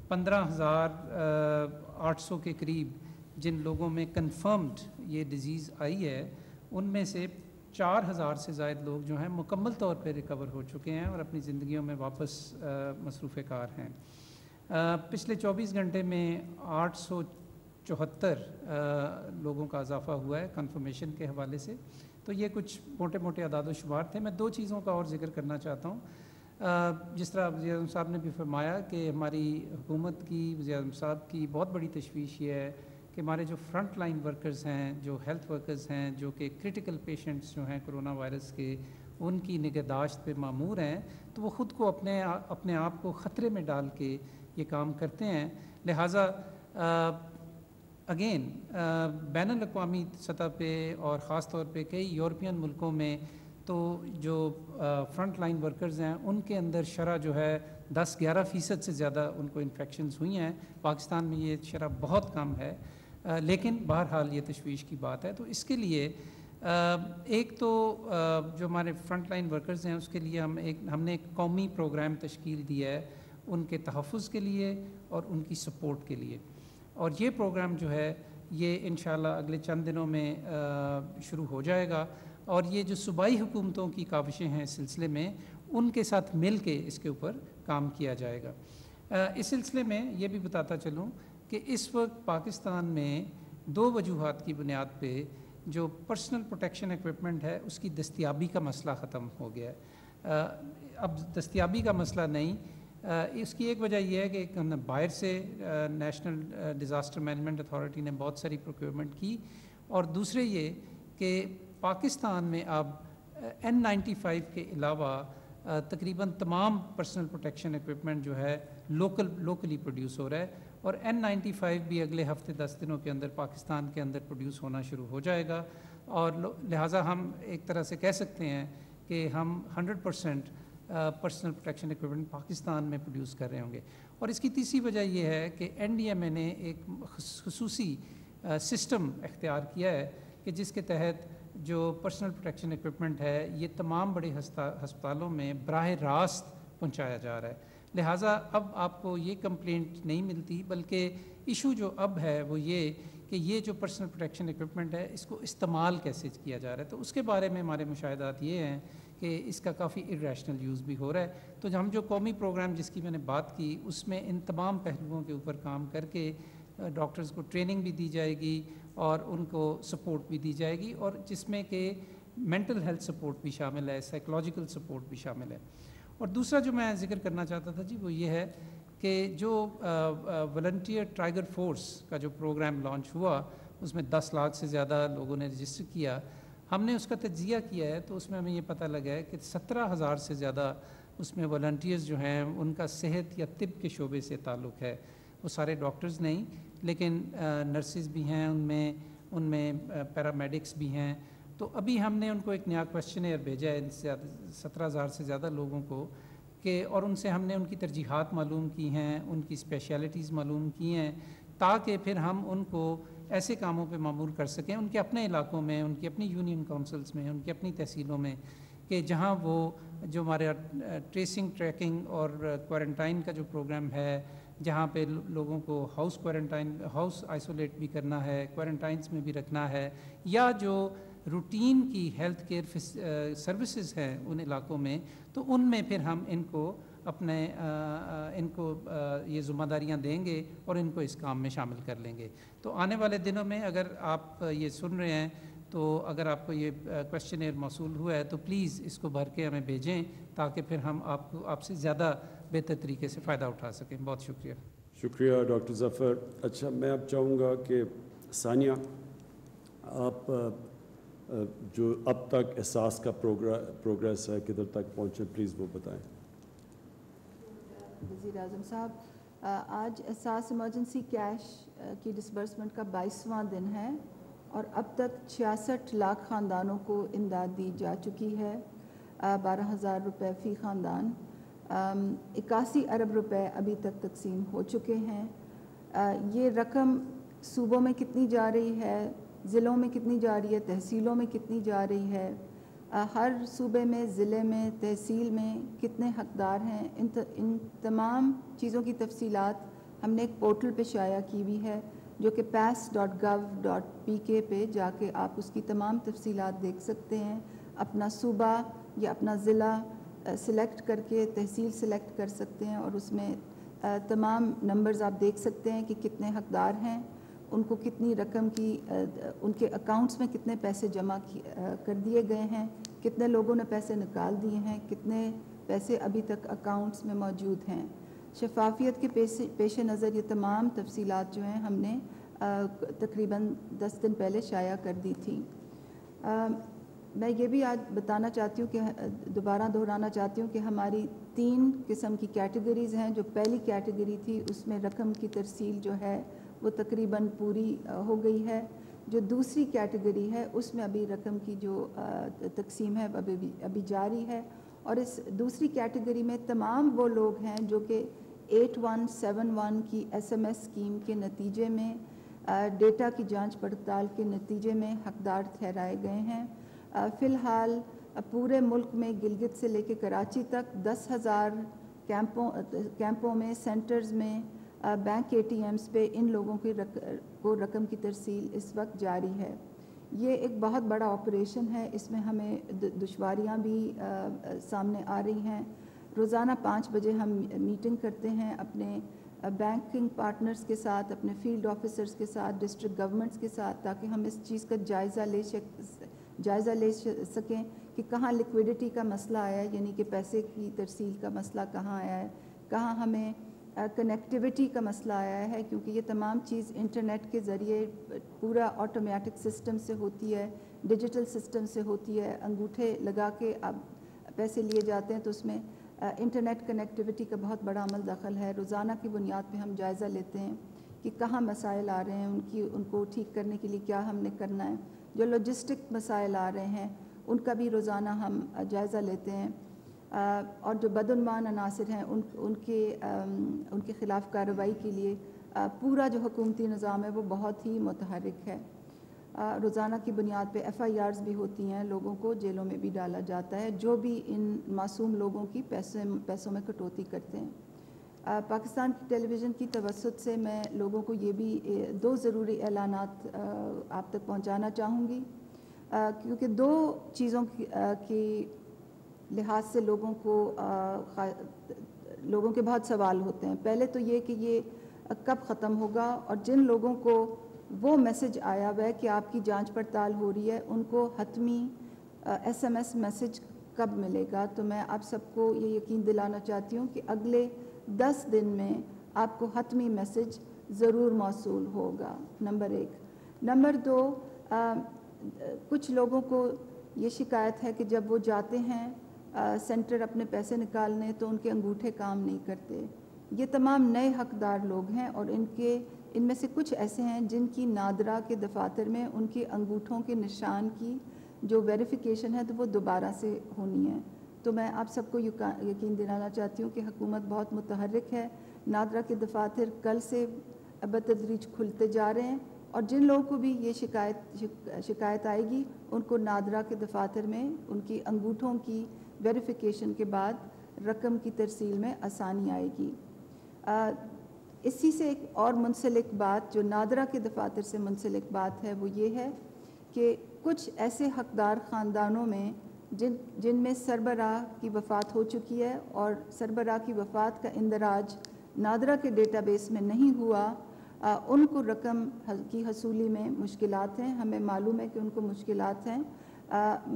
15,800 کے قریب جن لوگوں میں کنفرمڈ یہ ڈیزیز آئی ہے، ان میں سے 4,000 سے زائد لوگ جو ہیں مکمل طور پہ ریکور ہو چکے ہیں اور اپنی زندگیوں میں واپس مصروف کار ہیں۔ پچھلے 24 گھنٹے میں 874 لوگوں کا اضافہ ہوا ہے کنفرمیشن کے حوالے سے۔ تو یہ کچھ موٹے موٹے اعداد و شمار تھے۔ میں 2 چیزوں کا اور ذکر کرنا چاہتا ہوں۔ جس طرح وزیر اعظم صاحب نے بھی فرمایا کہ ہماری حکومت کی، وزیر اعظم صاحب کی بہت بڑی تشویش یہ ہے کہ ہمارے جو فرنٹ لائن ورکرز ہیں، جو ہیلتھ ورکرز ہیں، جو کہ کرٹیکل پیشنٹس جو ہیں کرونا وائرس کے، ان کی نگہداشت پہ مامور ہیں، تو وہ خود کو اپنے آپ کو خطرے میں ڈال کے یہ کام کرتے ہیں۔ لہٰذا اگین بین الاقوامی سطح پہ اور خاص طور پہ کئی یورپین ملکوں میں تو جو فرنٹ لائن ورکرز ہیں ان کے اندر شرح جو ہے 10-11% سے زیادہ ان کو انفیکشنز ہوئی ہیں۔ پاکستان میں یہ شرح بہت کم ہے، لیکن بہرحال یہ تشویش کی بات ہے۔ تو اس کے لیے ایک تو جو ہمارے فرنٹ لائن ورکرز ہیں اس کے لیے ہم نے ایک قومی پروگرام تشکیل دیا ہے ان کے تحفظ کے لیے اور ان کی سپورٹ کے لیے، اور یہ پروگرام جو ہے یہ انشاءاللہ اگلے چند دنوں میں شروع ہو جائے گا، اور یہ جو صوبائی حکومتوں کی کاوشیں ہیں اس سلسلے میں ان کے ساتھ مل کے اس کے اوپر کام کیا جائے گا۔ اس سلسلے میں یہ بھی بتاتا چلوں کہ اس وقت پاکستان میں 2 وجوہات کی بنیاد پہ جو پرسنل پروٹیکشن ایکوپمنٹ ہے اس کی دستیابی کا مسئلہ ختم ہو گیا ہے۔ اب دستیابی کا مسئلہ نہیں، اس کی ایک وجہ یہ ہے کہ باہر سے نیشنل ڈیزاسٹر مینجمنٹ اتھارٹی نے بہت ساری پروکیورمنٹ کی، اور دوسرے یہ کہ پاکستان میں اب N95 کے علاوہ تقریباً تمام پرسنل پروٹیکشن ایکوپمنٹ جو ہے لوکلی پروڈیوس ہو رہا ہے، اور N95 بھی اگلے ہفتے 10 دنوں کے اندر پاکستان کے اندر پروڈیوس ہونا شروع ہو جائے گا، اور لہٰذا ہم ایک طرح سے کہہ سکتے ہیں کہ ہم 100% پرسنل پروٹیکشن ایکوپمنٹ پاکستان میں پروڈیوس کر رہے ہوں گے۔ اور اس کی تیسری وجہ یہ ہے کہ NDMA نے ایک خصوصی سسٹم اختیار کیا ہے کہ جس کے تحت جو پرسنل پروٹیکشن ایکوپمنٹ ہے یہ تمام بڑے ہسپتالوں میں براہ راست پہنچایا جا رہا ہے، لہٰذا اب آپ کو یہ کمپلینٹ نہیں ملتی، بلکہ ایشو جو اب ہے وہ یہ کہ یہ جو پرسنل پروٹیکشن ایکوپمنٹ ہے اس کو استعمال کیسے کیا جا رہا ہے۔ تو اس کے بارے میں ہمارے مشاہدات یہ ہیں کہ اس کا کافی irrational یوز بھی ہو رہا ہے۔ تو ہم جو قومی پروگرام جس کی میں نے بات کی اس میں ان تمام پہلوؤں کے اوپر کام کر کے ڈاکٹرز کو ٹریننگ بھی دی جائے گی اور ان کو سپورٹ بھی دی جائے گی، اور جس میں کہ مینٹل ہیلتھ سپورٹ بھی شامل ہے، سائیکولوجیکل سپورٹ بھی شامل ہے۔ اور دوسرا جو میں ذکر کرنا چاہتا تھا جی وہ یہ ہے کہ جو والنٹیئر ٹائیگر فورس کا جو پروگرام لانچ ہوا اس میں 10 لاکھ سے زیادہ لوگوں نے رجسٹر کیا، ہم نے اس کا تجزیہ کیا ہے تو اس میں ہمیں یہ پتہ لگا ہے کہ 17,000 سے زیادہ اس میں والنٹیئرز جو ہیں ان کا صحت یا طب کے شعبے سے تعلق ہے۔ وہ سارے ڈاکٹرز نہیں لیکن نرسز بھی ہیں ان میں پیرامیڈکس بھی ہیں۔ تو ابھی ہم نے ان کو ایک نیا کویسچنیئر بھیجا ہے 17,000 سے زیادہ لوگوں کو کہ، اور ان سے ہم نے ان کی ترجیحات معلوم کی ہیں، ان کی اسپیشلٹیز معلوم کی ہیں، تاکہ پھر ہم ان کو ایسے کاموں پہ مامور کر سکیں ان کے اپنے علاقوں میں، ان کی اپنی یونین کونسلز میں، ان کی اپنی تحصیلوں میں، کہ جہاں وہ جو ہمارے ٹریسنگ ٹریکنگ اور کوارنٹائن کا جو پروگرام ہے، جہاں پہ لوگوں کو ہاؤس آئسولیٹ بھی کرنا ہے، کوارنٹائنس میں بھی رکھنا ہے، یا جو روٹین کی ہیلتھ کیئر سروسز ہیں ان علاقوں میں، تو ان میں پھر ہم ان کو یہ ذمہ داریاں دیں گے اور ان کو اس کام میں شامل کر لیں گے۔ تو آنے والے دنوں میں اگر آپ یہ سن رہے ہیں تو اگر آپ کو یہ کویسچنیئر موصول ہوا ہے تو پلیز اس کو بھر کے ہمیں بھیجیں تاکہ پھر ہم آپ سے زیادہ بہتر طریقے سے فائدہ اٹھا سکیں۔ بہت شکریہ۔ شکریہ ڈاکٹر ظفر۔ اچھا، میں اب چاہوں گا کہ ثانیہ آپ جو اب تک احساس کا پروگریس ہے کدھر تک پہنچے پلیز وہ بتائیں۔ وزیر اعظم صاحب، آج احساس ایمرجنسی کیش کی ڈسبرسمنٹ کا 22واں دن ہے اور اب تک 66 لاکھ خاندانوں کو امداد دی جا چکی ہے، 12,000 روپے فی خاندان، 81 ارب روپے ابھی تک تقسیم ہو چکے ہیں۔ یہ رقم صوبوں میں کتنی جا رہی ہے، ضلعوں میں کتنی جا رہی ہے، تحصیلوں میں کتنی جا رہی ہے، ہر صوبے میں، ضلع میں، تحصیل میں کتنے حقدار ہیں، ان تمام چیزوں کی تفصیلات ہم نے ایک پورٹل پہ شائع کی ہوئی ہے جو کہ pass.gov.pk پہ جا کے آپ اس کی تمام تفصیلات دیکھ سکتے ہیں۔ اپنا صوبہ یا اپنا ضلع سلیکٹ کر کے تحصیل سلیکٹ کر سکتے ہیں اور اس میں تمام نمبرز آپ دیکھ سکتے ہیں کہ کتنے حقدار ہیں، ان کو کتنی رقم کی ان کے اکاؤنٹس میں کتنے پیسے جمع کر دیے گئے ہیں، کتنے لوگوں نے پیسے نکال دیے ہیں، کتنے پیسے ابھی تک اکاؤنٹس میں موجود ہیں۔ شفافیت کے پیش نظر یہ تمام تفصیلات جو ہیں ہم نے تقریباً 10 دن پہلے شائع کر دی تھی۔ میں یہ بھی آج بتانا چاہتی ہوں کہ دوبارہ دہرانا چاہتی ہوں کہ ہماری 3 قسم کی کیٹیگریز ہیں۔ جو پہلی کیٹیگری تھی اس میں رقم کی ترسیل جو ہے وہ تقریباً پوری ہو گئی ہے۔ جو دوسری کیٹیگری ہے اس میں ابھی رقم کی جو تقسیم ہے ابھی جاری ہے، اور اس دوسری کیٹیگری میں تمام وہ لوگ ہیں جو کہ 8171 کی SMS اسکیم کے نتیجے میں ڈیٹا کی جانچ پڑتال کے نتیجے میں حقدار ٹھہرائے گئے ہیں۔ فی الحال پورے ملک میں گلگت سے لے کے کراچی تک 10,000 کیمپوں میں، سینٹرز میں، بینک ATMs پہ ان لوگوں کو رقم کی ترسیل اس وقت جاری ہے۔ یہ ایک بہت بڑا آپریشن ہے، اس میں ہمیں دشواریاں بھی سامنے آ رہی ہیں۔ روزانہ 5 بجے ہم میٹنگ کرتے ہیں اپنے بینکنگ پارٹنرز کے ساتھ، اپنے فیلڈ آفیسرز کے ساتھ، ڈسٹرکٹ گورنمنٹس کے ساتھ، تاکہ ہم اس چیز کا جائزہ لے سکیں کہ کہاں لیکویڈیٹی کا مسئلہ آیا ہے، یعنی کہ پیسے کی ترسیل کا مسئلہ کہاں آیا ہے، کہاں ہمیں کنیکٹیوٹی کا مسئلہ آیا ہے، کیونکہ یہ تمام چیز انٹرنیٹ کے ذریعے پورا آٹومیٹک سسٹم سے ہوتی ہے، ڈیجیٹل سسٹم سے ہوتی ہے، انگوٹھے لگا کے اب پیسے لیے جاتے ہیں، تو اس میں انٹرنیٹ کنیکٹیوٹی کا بہت بڑا عمل دخل ہے۔ روزانہ کی بنیاد پہ ہم جائزہ لیتے ہیں کہ کہاں مسائل آ رہے ہیں، ان کو ٹھیک کرنے کے لیے کیا ہم نے کرنا ہے۔ جو لاجسٹک مسائل آ رہے ہیں ان کا بھی روزانہ ہم جائزہ لیتے ہیں، اور جو بدعنوان عناصر ہیں ان کے خلاف کارروائی کے لیے پورا جو حکومتی نظام ہے وہ بہت ہی متحرک ہے۔ روزانہ کی بنیاد پہ FIRs بھی ہوتی ہیں، لوگوں کو جیلوں میں بھی ڈالا جاتا ہے جو بھی ان معصوم لوگوں کی پیسوں میں کٹوتی کرتے ہیں۔ پاکستان کی ٹیلی ویژن کی توسط سے میں لوگوں کو یہ بھی 2 ضروری اعلانات آپ تک پہنچانا چاہوں گی، کیونکہ 2 چیزوں کی لحاظ سے لوگوں کے بہت سوال ہوتے ہیں۔ پہلے تو یہ کہ یہ کب ختم ہوگا، اور جن لوگوں کو وہ میسج آیا ہوا ہے کہ آپ کی جانچ پڑتال ہو رہی ہے ان کو حتمی SMS میسج کب ملے گا۔ تو میں آپ سب کو یہ یقین دلانا چاہتی ہوں کہ اگلے 10 دن میں آپ کو حتمی میسج ضرور موصول ہوگا، نمبر 1۔ نمبر 2، کچھ لوگوں کو یہ شکایت ہے کہ جب وہ جاتے ہیں سینٹر اپنے پیسے نکالنے تو ان کے انگوٹھے کام نہیں کرتے۔ یہ تمام نئے حقدار لوگ ہیں، اور ان میں سے کچھ ایسے ہیں جن کی نادرا کے دفاتر میں ان کے انگوٹھوں کے نشان کی جو ویریفیکیشن ہے تو وہ دوبارہ سے ہونی ہے۔ تو میں آپ سب کو یقین دلانا چاہتی ہوں کہ حکومت بہت متحرک ہے۔ نادرا کے دفاتر کل سے بتدریج کھلتے جا رہے ہیں، اور جن لوگوں کو بھی یہ شکایت آئے گی ان کو نادرا کے دفاتر میں ان کی انگوٹھوں کی ویریفیکیشن کے بعد رقم کی ترسیل میں آسانی آئے گی۔ اسی سے ایک اور منسلک بات جو نادرا کے دفاتر سے منسلک بات ہے وہ یہ ہے کہ کچھ ایسے حقدار خاندانوں میں جن میں سربراہ کی وفات ہو چکی ہے اور سربراہ کی وفات کا اندراج نادرا کے ڈیٹا بیس میں نہیں ہوا، ان کو رقم کی حصولی میں مشکلات ہیں۔ ہمیں معلوم ہے کہ ان کو مشکلات ہیں،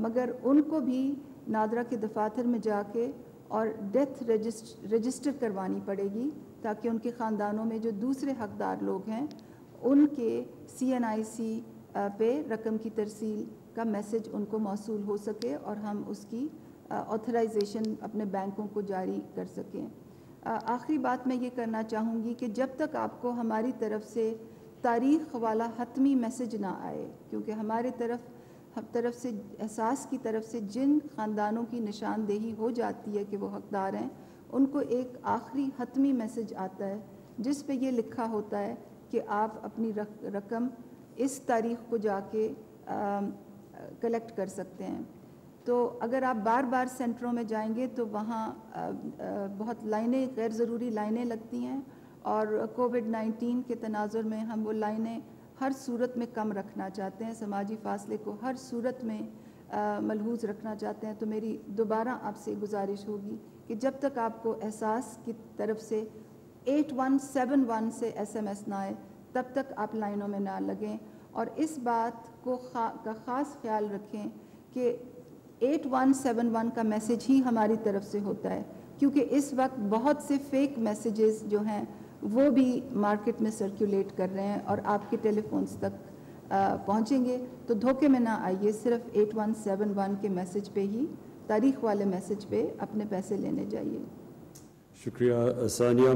مگر ان کو بھی نادرا کے دفاتر میں جا کے اور ڈیتھ رجسٹر کروانی پڑے گی، تاکہ ان کے خاندانوں میں جو دوسرے حقدار لوگ ہیں ان کے CNIC پہ رقم کی ترسیل کا میسج ان کو موصول ہو سکے اور ہم اس کی آتھرائزیشن اپنے بینکوں کو جاری کر سکیں۔ آخری بات میں یہ کرنا چاہوں گی کہ جب تک آپ کو ہماری طرف سے تاریخ والا حتمی میسج نہ آئے، کیونکہ ہمارے طرف سے احساس کی طرف سے جن خاندانوں کی نشاندہی ہو جاتی ہے کہ وہ حقدار ہیں ان کو ایک آخری حتمی میسج آتا ہے جس پہ یہ لکھا ہوتا ہے کہ آپ اپنی رقم اس تاریخ کو جا کے کلیکٹ کر سکتے ہیں۔ تو اگر آپ بار بار سینٹروں میں جائیں گے تو وہاں بہت لائنیں، غیر ضروری لائنیں لگتی ہیں، اور کووڈ-19 کے تناظر میں ہم وہ لائنیں ہر صورت میں کم رکھنا چاہتے ہیں، سماجی فاصلے کو ہر صورت میں ملحوظ رکھنا چاہتے ہیں۔ تو میری دوبارہ آپ سے گزارش ہوگی کہ جب تک آپ کو احساس کی طرف سے 8171 سے SMS نہ آئے تب تک آپ لائنوں میں نہ لگیں، اور اس بات کا خاص خیال رکھیں کہ 8171 کا میسج ہی ہماری طرف سے ہوتا ہے، کیونکہ اس وقت بہت سے فیک میسیجز جو ہیں وہ بھی مارکیٹ میں سرکولیٹ کر رہے ہیں اور آپ کے ٹیلی فونز تک پہنچیں گے۔ تو دھوکے میں نہ آئیے، صرف 8171 کے میسج پہ ہی، تاریخ والے میسج پہ اپنے پیسے لینے جائیے۔ شکریہ ثانیہ۔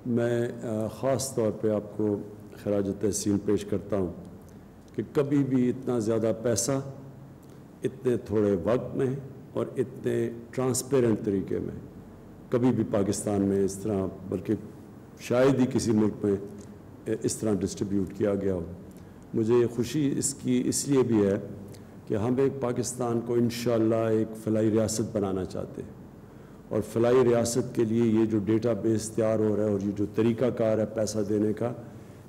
میں خاص طور پہ آپ کو خراج تحسین پیش کرتا ہوں کہ کبھی بھی اتنا زیادہ پیسہ اتنے تھوڑے وقت میں اور اتنے ٹرانسپیرنٹ طریقے میں کبھی بھی پاکستان میں اس طرح، بلکہ شاید ہی کسی ملک میں اس طرح ڈسٹریبیوٹ کیا گیا ہو۔ مجھے خوشی اس لیے بھی ہے کہ ہم ایک پاکستان کو انشاءاللہ ایک فلاحی ریاست بنانا چاہتے ہیں، اور فلاحی ریاست کے لیے یہ جو ڈیٹا بیس تیار ہو رہا ہے اور یہ جو طریقہ کار ہے پیسہ دینے کا،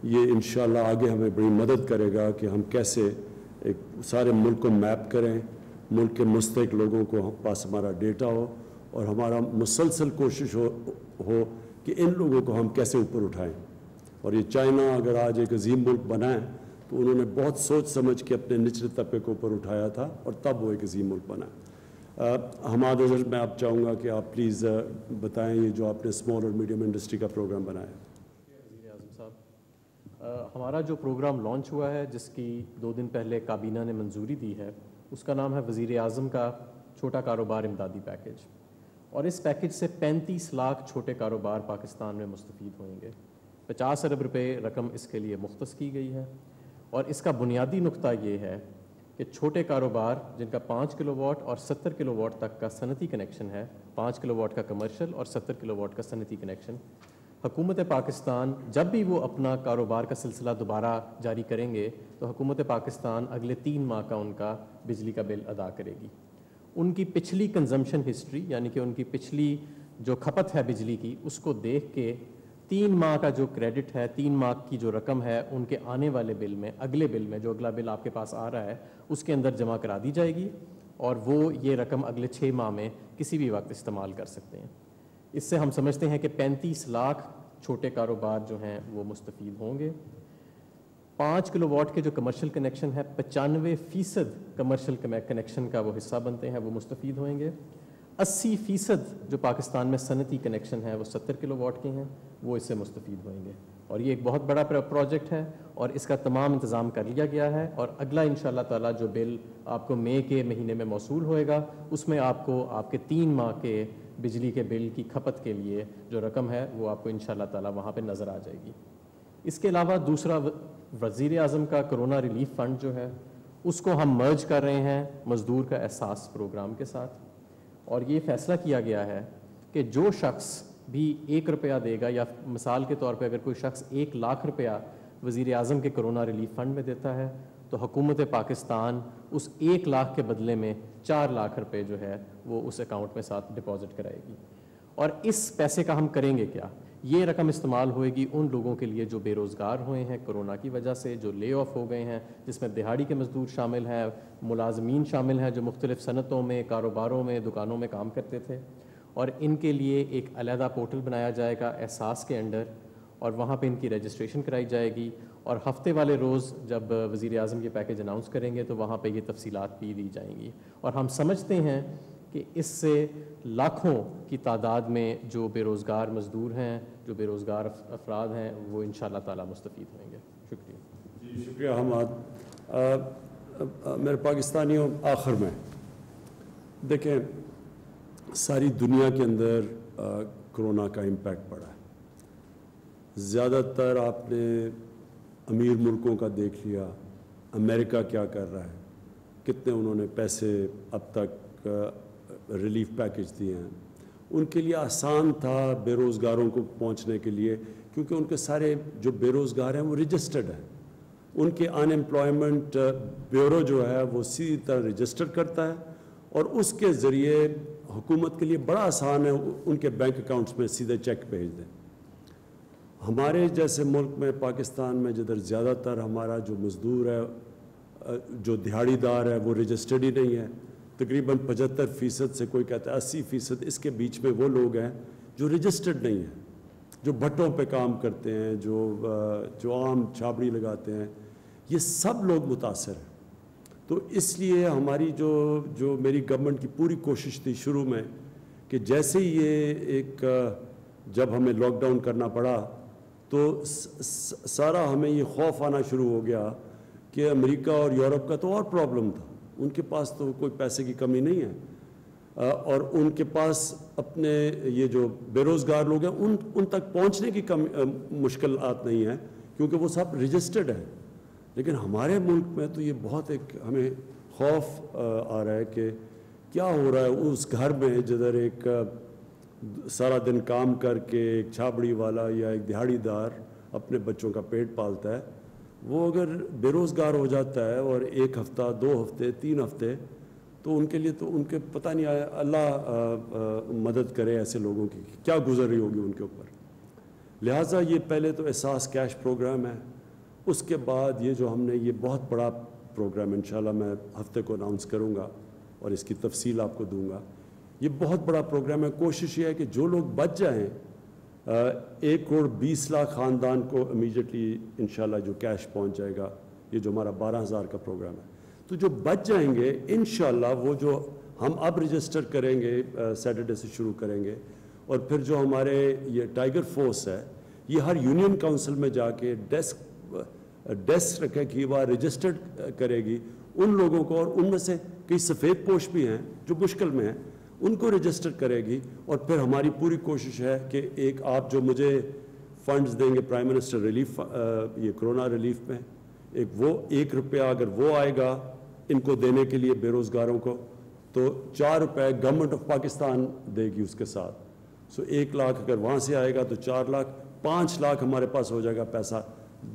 یہ انشاءاللہ آگے ہمیں بڑی مدد کرے گا کہ ہم کیسے ایک سارے ملک کو میپ کریں, ملک کے مستحق لوگوں کو پاس ہمارا ڈیٹا ہو, اور ہمارا مسلسل کوشش ہو کہ ان لوگوں کو ہم کیسے اوپر اٹھائیں. اور یہ چائنا اگر آج ایک عظیم ملک بنا ہے تو انہوں نے بہت سوچ سمجھ کے اپنے نچلے طبقے کو اوپر اٹھایا تھا, اور تب وہ ایک عظیم ملک بنا. حماد اظہر, میں آپ چاہوں گا کہ آپ پلیز بتائیں یہ جو آپ نے اسمال اور میڈیم انڈسٹری کا پروگرام بنایا. وزیر اعظم صاحب, ہمارا جو پروگرام لانچ ہوا ہے جس کی 2 دن پہلے کابینہ نے منظوری دی ہے, اس کا نام ہے وزیر اعظم کا چھوٹا کاروبار امدادی پیکیج, اور اس پیکیج سے 35 لاکھ چھوٹے کاروبار پاکستان میں مستفید ہوئیں گے. 50 ارب روپے رقم اس کے لیے مختص کی گئی ہے, اور اس کا بنیادی نقطہ یہ ہے کہ چھوٹے کاروبار جن کا 5 کلو واٹ اور 70 کلو واٹ تک کا صنعتی کنیکشن ہے, 5 کلو واٹ کا کمرشل اور 70 کلو واٹ کا صنعتی کنیکشن, حکومت پاکستان جب بھی وہ اپنا کاروبار کا سلسلہ دوبارہ جاری کریں گے تو حکومت پاکستان اگلے 3 ماہ کا ان کا بجلی کا بل ادا کرے گی. ان کی پچھلی کنزمپشن ہسٹری, یعنی کہ ان کی پچھلی جو کھپت ہے بجلی کی, اس کو دیکھ کے 3 ماہ کا جو کریڈٹ ہے, 3 ماہ کی جو رقم ہے ان کے آنے والے بل میں, اگلے بل میں, جو اگلا بل آپ کے پاس آ رہا ہے اس کے اندر جمع کرا دی جائے گی, اور وہ یہ رقم اگلے 6 ماہ میں کسی بھی وقت استعمال کر سکتے ہیں. اس سے ہم سمجھتے ہیں کہ 35 لاکھ چھوٹے کاروبار جو ہیں وہ مستفید ہوں گے. 5 کلو واٹ کے جو کمرشل کنیکشن ہے, 95% کمرشل کنیکشن کا وہ حصہ بنتے ہیں, وہ مستفید ہوئیں گے. 80% جو پاکستان میں صنعتی کنیکشن ہے وہ 70 کلو واٹ کے ہیں, وہ اس سے مستفید ہوئیں گے. اور یہ ایک بہت بڑا پروجیکٹ ہے, اور اس کا تمام انتظام کر لیا گیا ہے, اور اگلا انشاءاللہ تعالیٰ جو بل آپ کو مئی کے مہینے میں موصول ہوئے گا اس میں آپ کو آپ کے 3 ماہ کے بجلی کے بل کی کھپت کے لیے جو رقم ہے وہ آپ کو انشاءاللہ تعالیٰ وہاں پہ نظر آ جائے گی. اس کے علاوہ دوسرا وزیر اعظم کا کرونا ریلیف فنڈ جو ہے اس کو ہم مرج کر رہے ہیں مزدور کا احساس پروگرام کے ساتھ, اور یہ فیصلہ کیا گیا ہے کہ جو شخص بھی 1 روپیہ دے گا, یا مثال کے طور پہ اگر کوئی شخص 1 لاکھ روپیہ وزیر اعظم کے کرونا ریلیف فنڈ میں دیتا ہے تو حکومت پاکستان اس 1 لاکھ کے بدلے میں 4 لاکھ روپے جو ہے وہ اس اکاؤنٹ میں ساتھ ڈپازٹ کرائے گی. اور اس پیسے کا ہم کریں گے کیا؟ یہ رقم استعمال ہوئے گی ان لوگوں کے لیے جو بے روزگار ہوئے ہیں کرونا کی وجہ سے, جو لے آف ہو گئے ہیں, جس میں دہاڑی کے مزدور شامل ہیں, ملازمین شامل ہیں جو مختلف صنعتوں میں, کاروباروں میں, دکانوں میں کام کرتے تھے. اور ان کے لیے ایک علیحدہ پورٹل بنایا جائے گا احساس کے انڈر, اور وہاں پہ ان کی رجسٹریشن کرائی جائے گی, اور ہفتے والے روز جب وزیر اعظم یہ پیکیج اناؤنس کریں گے تو وہاں پہ یہ تفصیلات بھی دی جائیں گی. اور ہم سمجھتے ہیں کہ اس سے لاکھوں کی تعداد میں جو بے روزگار مزدور ہیں, جو بے روزگار افراد ہیں, وہ انشاءاللہ تعالیٰ مستفید ہوئیں گے. شکریہ. جی شکریہ حماد. میرے پاکستانیوں, آخر میں دیکھیں ساری دنیا کے اندر کرونا کا امپیکٹ پڑا ہے. زیادہ تر آپ نے امیر ملکوں کا دیکھ لیا, امریکہ کیا کر رہا ہے, کتنے انہوں نے پیسے اب تک ریلیف پیکیج دیے ہیں. ان کے لیے آسان تھا بے روزگاروں کو پہنچنے کے لیے, کیونکہ ان کے سارے جو بے روزگار ہیں وہ رجسٹرڈ ہیں. ان کے ان امپلائمنٹ بیورو جو ہے وہ سیدھی طرح رجسٹر کرتا ہے, اور اس کے ذریعے حکومت کے لیے بڑا آسان ہے ان کے بینک اکاؤنٹس میں سیدھے چیک بھیج دیں. ہمارے جیسے ملک میں, پاکستان میں, جدھر زیادہ تر ہمارا جو مزدور ہے, جو دہاڑی دار ہے, وہ رجسٹرڈ ہی نہیں ہے. تقریباً 75% سے کوئی کہتا ہے 80%, اس کے بیچ میں وہ لوگ ہیں جو رجسٹرڈ نہیں ہیں, جو بھٹوں پہ کام کرتے ہیں, جو عام چھابڑی لگاتے ہیں. یہ سب لوگ متاثر ہیں. تو اس لیے ہماری جو میری گورنمنٹ کی پوری کوشش تھی شروع میں کہ جیسے ہی یہ ایک جب ہمیں لاک ڈاؤن کرنا پڑا تو سارا ہمیں یہ خوف آنا شروع ہو گیا کہ امریکہ اور یورپ کا تو اور پرابلم تھا, ان کے پاس تو کوئی پیسے کی کمی نہیں ہے, اور ان کے پاس اپنے یہ جو بے روزگار لوگ ہیں ان تک پہنچنے کی مشکلات نہیں ہیں کیونکہ وہ سب رجسٹرڈ ہیں. لیکن ہمارے ملک میں تو یہ بہت ایک ہمیں خوف آ رہا ہے کہ کیا ہو رہا ہے اس گھر میں جدھر ایک سارا دن کام کر کے ایک چھابڑی والا یا ایک دہاڑی دار اپنے بچوں کا پیٹ پالتا ہے, وہ اگر بے روزگار ہو جاتا ہے اور 1 ہفتہ 2 ہفتے 3 ہفتے, تو ان کے لیے تو ان کے پتہ نہیں آیا, اللہ مدد کرے ایسے لوگوں کی کیا گزر رہی ہوگی ان کے اوپر. لہٰذا یہ پہلے تو احساس کیش پروگرام ہے, اس کے بعد یہ جو ہم نے یہ بہت بڑا پروگرام انشاءاللہ میں ہفتے کو اناؤنس کروں گا اور اس کی تفصیل آپ کو دوں گا. یہ بہت بڑا پروگرام ہے. کوشش یہ ہے کہ جو لوگ بچ جائیں 1 کروڑ 20 لاکھ خاندان کو امیجیٹلی انشاءاللہ جو کیش پہنچ جائے گا. یہ جو ہمارا 12,000 کا پروگرام ہے, تو جو بچ جائیں گے انشاءاللہ وہ جو ہم اب رجسٹر کریں گے سیٹرڈے سے شروع کریں گے, اور پھر جو ہمارے یہ ٹائیگر فورس ہے یہ ہر یونین کونسل میں جا کے ڈیسک رکھے گی, وہ رجسٹرڈ کرے گی ان لوگوں کو, اور ان میں سے کئی سفید پوش بھی ہیں جو مشکل میں ہیں, ان کو رجسٹر کرے گی. اور پھر ہماری پوری کوشش ہے کہ ایک آپ جو مجھے فنڈز دیں گے پرائم منسٹر ریلیف یہ کرونا ریلیف میں, ایک وہ 1 روپیہ اگر وہ آئے گا ان کو دینے کے لیے بے روزگاروں کو, تو 4 روپے گورنمنٹ آف پاکستان دے گی اس کے ساتھ. سو 1 لاکھ اگر وہاں سے آئے گا تو 4 لاکھ, 5 لاکھ ہمارے پاس ہو جائے گا پیسہ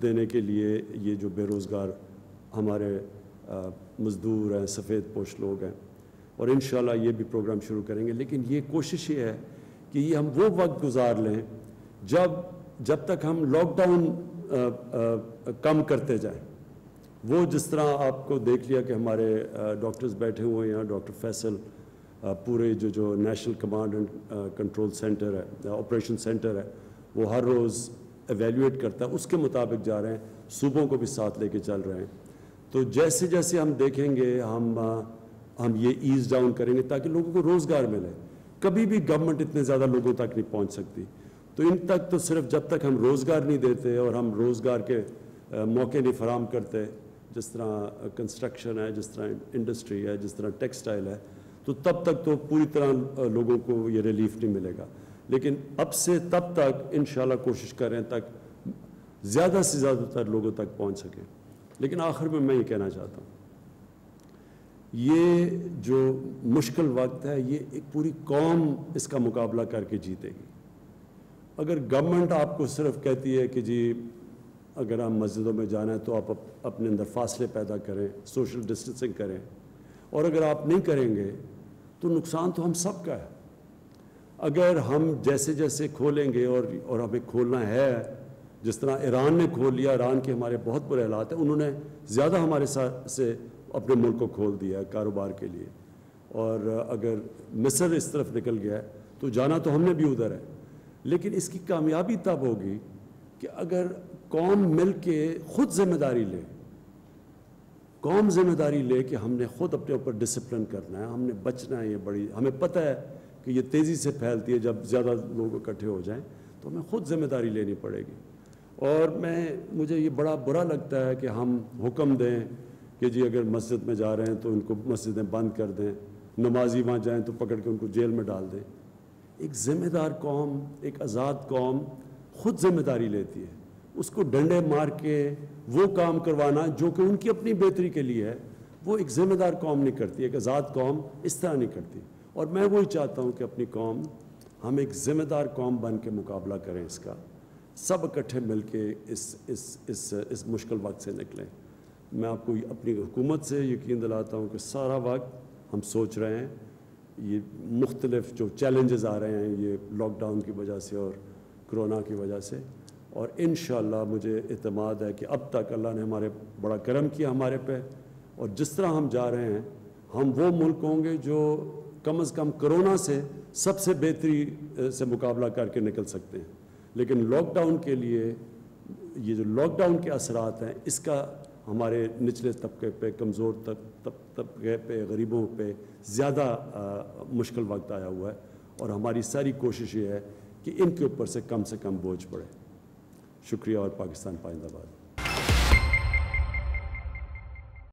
دینے کے لیے یہ جو بے روزگار ہمارے مزدور ہیں, سفید پوش لوگ ہیں. اور انشاءاللہ یہ بھی پروگرام شروع کریں گے. لیکن یہ کوشش یہ ہے کہ یہ ہم وہ وقت گزار لیں جب تک ہم لاک ڈاؤن کم کرتے جائیں. وہ جس طرح آپ کو دیکھ لیا کہ ہمارے ڈاکٹرز بیٹھے ہوئے ہیں, ڈاکٹر فیصل پورے جو national command and control centre ہے, آپریشن سینٹر ہے, وہ ہر روز ایویلیویٹ کرتا ہے, اس کے مطابق جا رہے ہیں, صوبوں کو بھی ساتھ لے کے چل رہے ہیں. تو جیسے جیسے ہم دیکھیں گے ہم یہ ایز ڈاؤن کریں گے تاکہ لوگوں کو روزگار ملے. کبھی بھی گورنمنٹ اتنے زیادہ لوگوں تک نہیں پہنچ سکتی, تو ان تک تو صرف جب تک ہم روزگار نہیں دیتے اور ہم روزگار کے موقع نہیں فراہم کرتے, جس طرح کنسٹرکشن ہے, جس طرح انڈسٹری ہے, جس طرح ٹیکسٹائل ہے, تو تب تک تو پوری طرح لوگوں کو یہ ریلیف نہیں ملے گا. لیکن اب سے تب تک انشاءاللہ کوشش کریں تک زیادہ سے زیادہ تر لوگوں تک پہنچ سکیں. لیکن آخر میں یہ کہنا چاہتا ہوں, یہ جو مشکل وقت ہے یہ ایک پوری قوم اس کا مقابلہ کر کے جیتے گی. اگر گورنمنٹ آپ کو صرف کہتی ہے کہ جی اگر ہم مسجدوں میں جانا ہے تو آپ اپنے اندر فاصلے پیدا کریں, سوشل ڈسٹنسنگ کریں, اور اگر آپ نہیں کریں گے تو نقصان تو ہم سب کا ہے. اگر ہم جیسے جیسے کھولیں گے اور ہمیں کھولنا ہے, جس طرح ایران نے کھول لیا, ایران کے ہمارے بہت برے حالات ہیں, انہوں نے زیادہ ہمارے ساتھ سے اپنے ملک کو کھول دیا ہے کاروبار کے لیے. اور اگر مصر اس طرف نکل گیا ہے تو جانا تو ہم نے بھی ادھر ہے. لیکن اس کی کامیابی تب ہوگی کہ اگر قوم مل کے خود ذمہ داری لے, قوم ذمہ داری لے کہ ہم نے خود اپنے اوپر ڈسپلن کرنا ہے, ہم نے بچنا ہے. یہ بڑی ہمیں پتہ ہے کہ یہ تیزی سے پھیلتی ہے, جب زیادہ لوگ اکٹھے ہو جائیں تو ہمیں خود ذمہ داری لینی پڑے گی. اور مجھے یہ بڑا برا لگتا ہے کہ ہم حکم دیں کہ جی اگر مسجد میں جا رہے ہیں تو ان کو مسجدیں بند کر دیں, نمازی وہاں جائیں تو پکڑ کے ان کو جیل میں ڈال دیں. ایک ذمہ دار قوم, ایک آزاد قوم خود ذمہ داری لیتی ہے. اس کو ڈنڈے مار کے وہ کام کروانا جو کہ ان کی اپنی بہتری کے لیے ہے, وہ ایک ذمہ دار قوم نہیں کرتی. ایک آزاد قوم اس طرح نہیں کرتی. اور میں وہی چاہتا ہوں کہ اپنی قوم, ہم ایک ذمہ دار قوم بن کے مقابلہ کریں اس کا, سب اکٹھے مل کے اس مشکل وقت سے نکلیں. میں آپ کو اپنی حکومت سے یقین دلاتا ہوں کہ سارا وقت ہم سوچ رہے ہیں یہ مختلف جو چیلنجز آ رہے ہیں یہ لاک ڈاؤن کی وجہ سے اور کرونا کی وجہ سے, اور انشاءاللہ مجھے اعتماد ہے کہ اب تک اللہ نے ہمارے بڑا کرم کیا ہمارے پہ, اور جس طرح ہم جا رہے ہیں ہم وہ ملک ہوں گے جو کم از کم کرونا سے سب سے بہتری سے مقابلہ کر کے نکل سکتے ہیں. لیکن لاک ڈاؤن کے لیے یہ جو لاک ڈاؤن کے اثرات ہیں اس کا ہمارے نچلے طبقے پہ, کمزور طبقے پہ, غریبوں پہ زیادہ مشکل وقت آیا ہوا ہے. اور ہماری ساری کوشش یہ ہے کہ ان کے اوپر سے کم بوجھ پڑے. شکریہ, اور پاکستان پائندہ باد.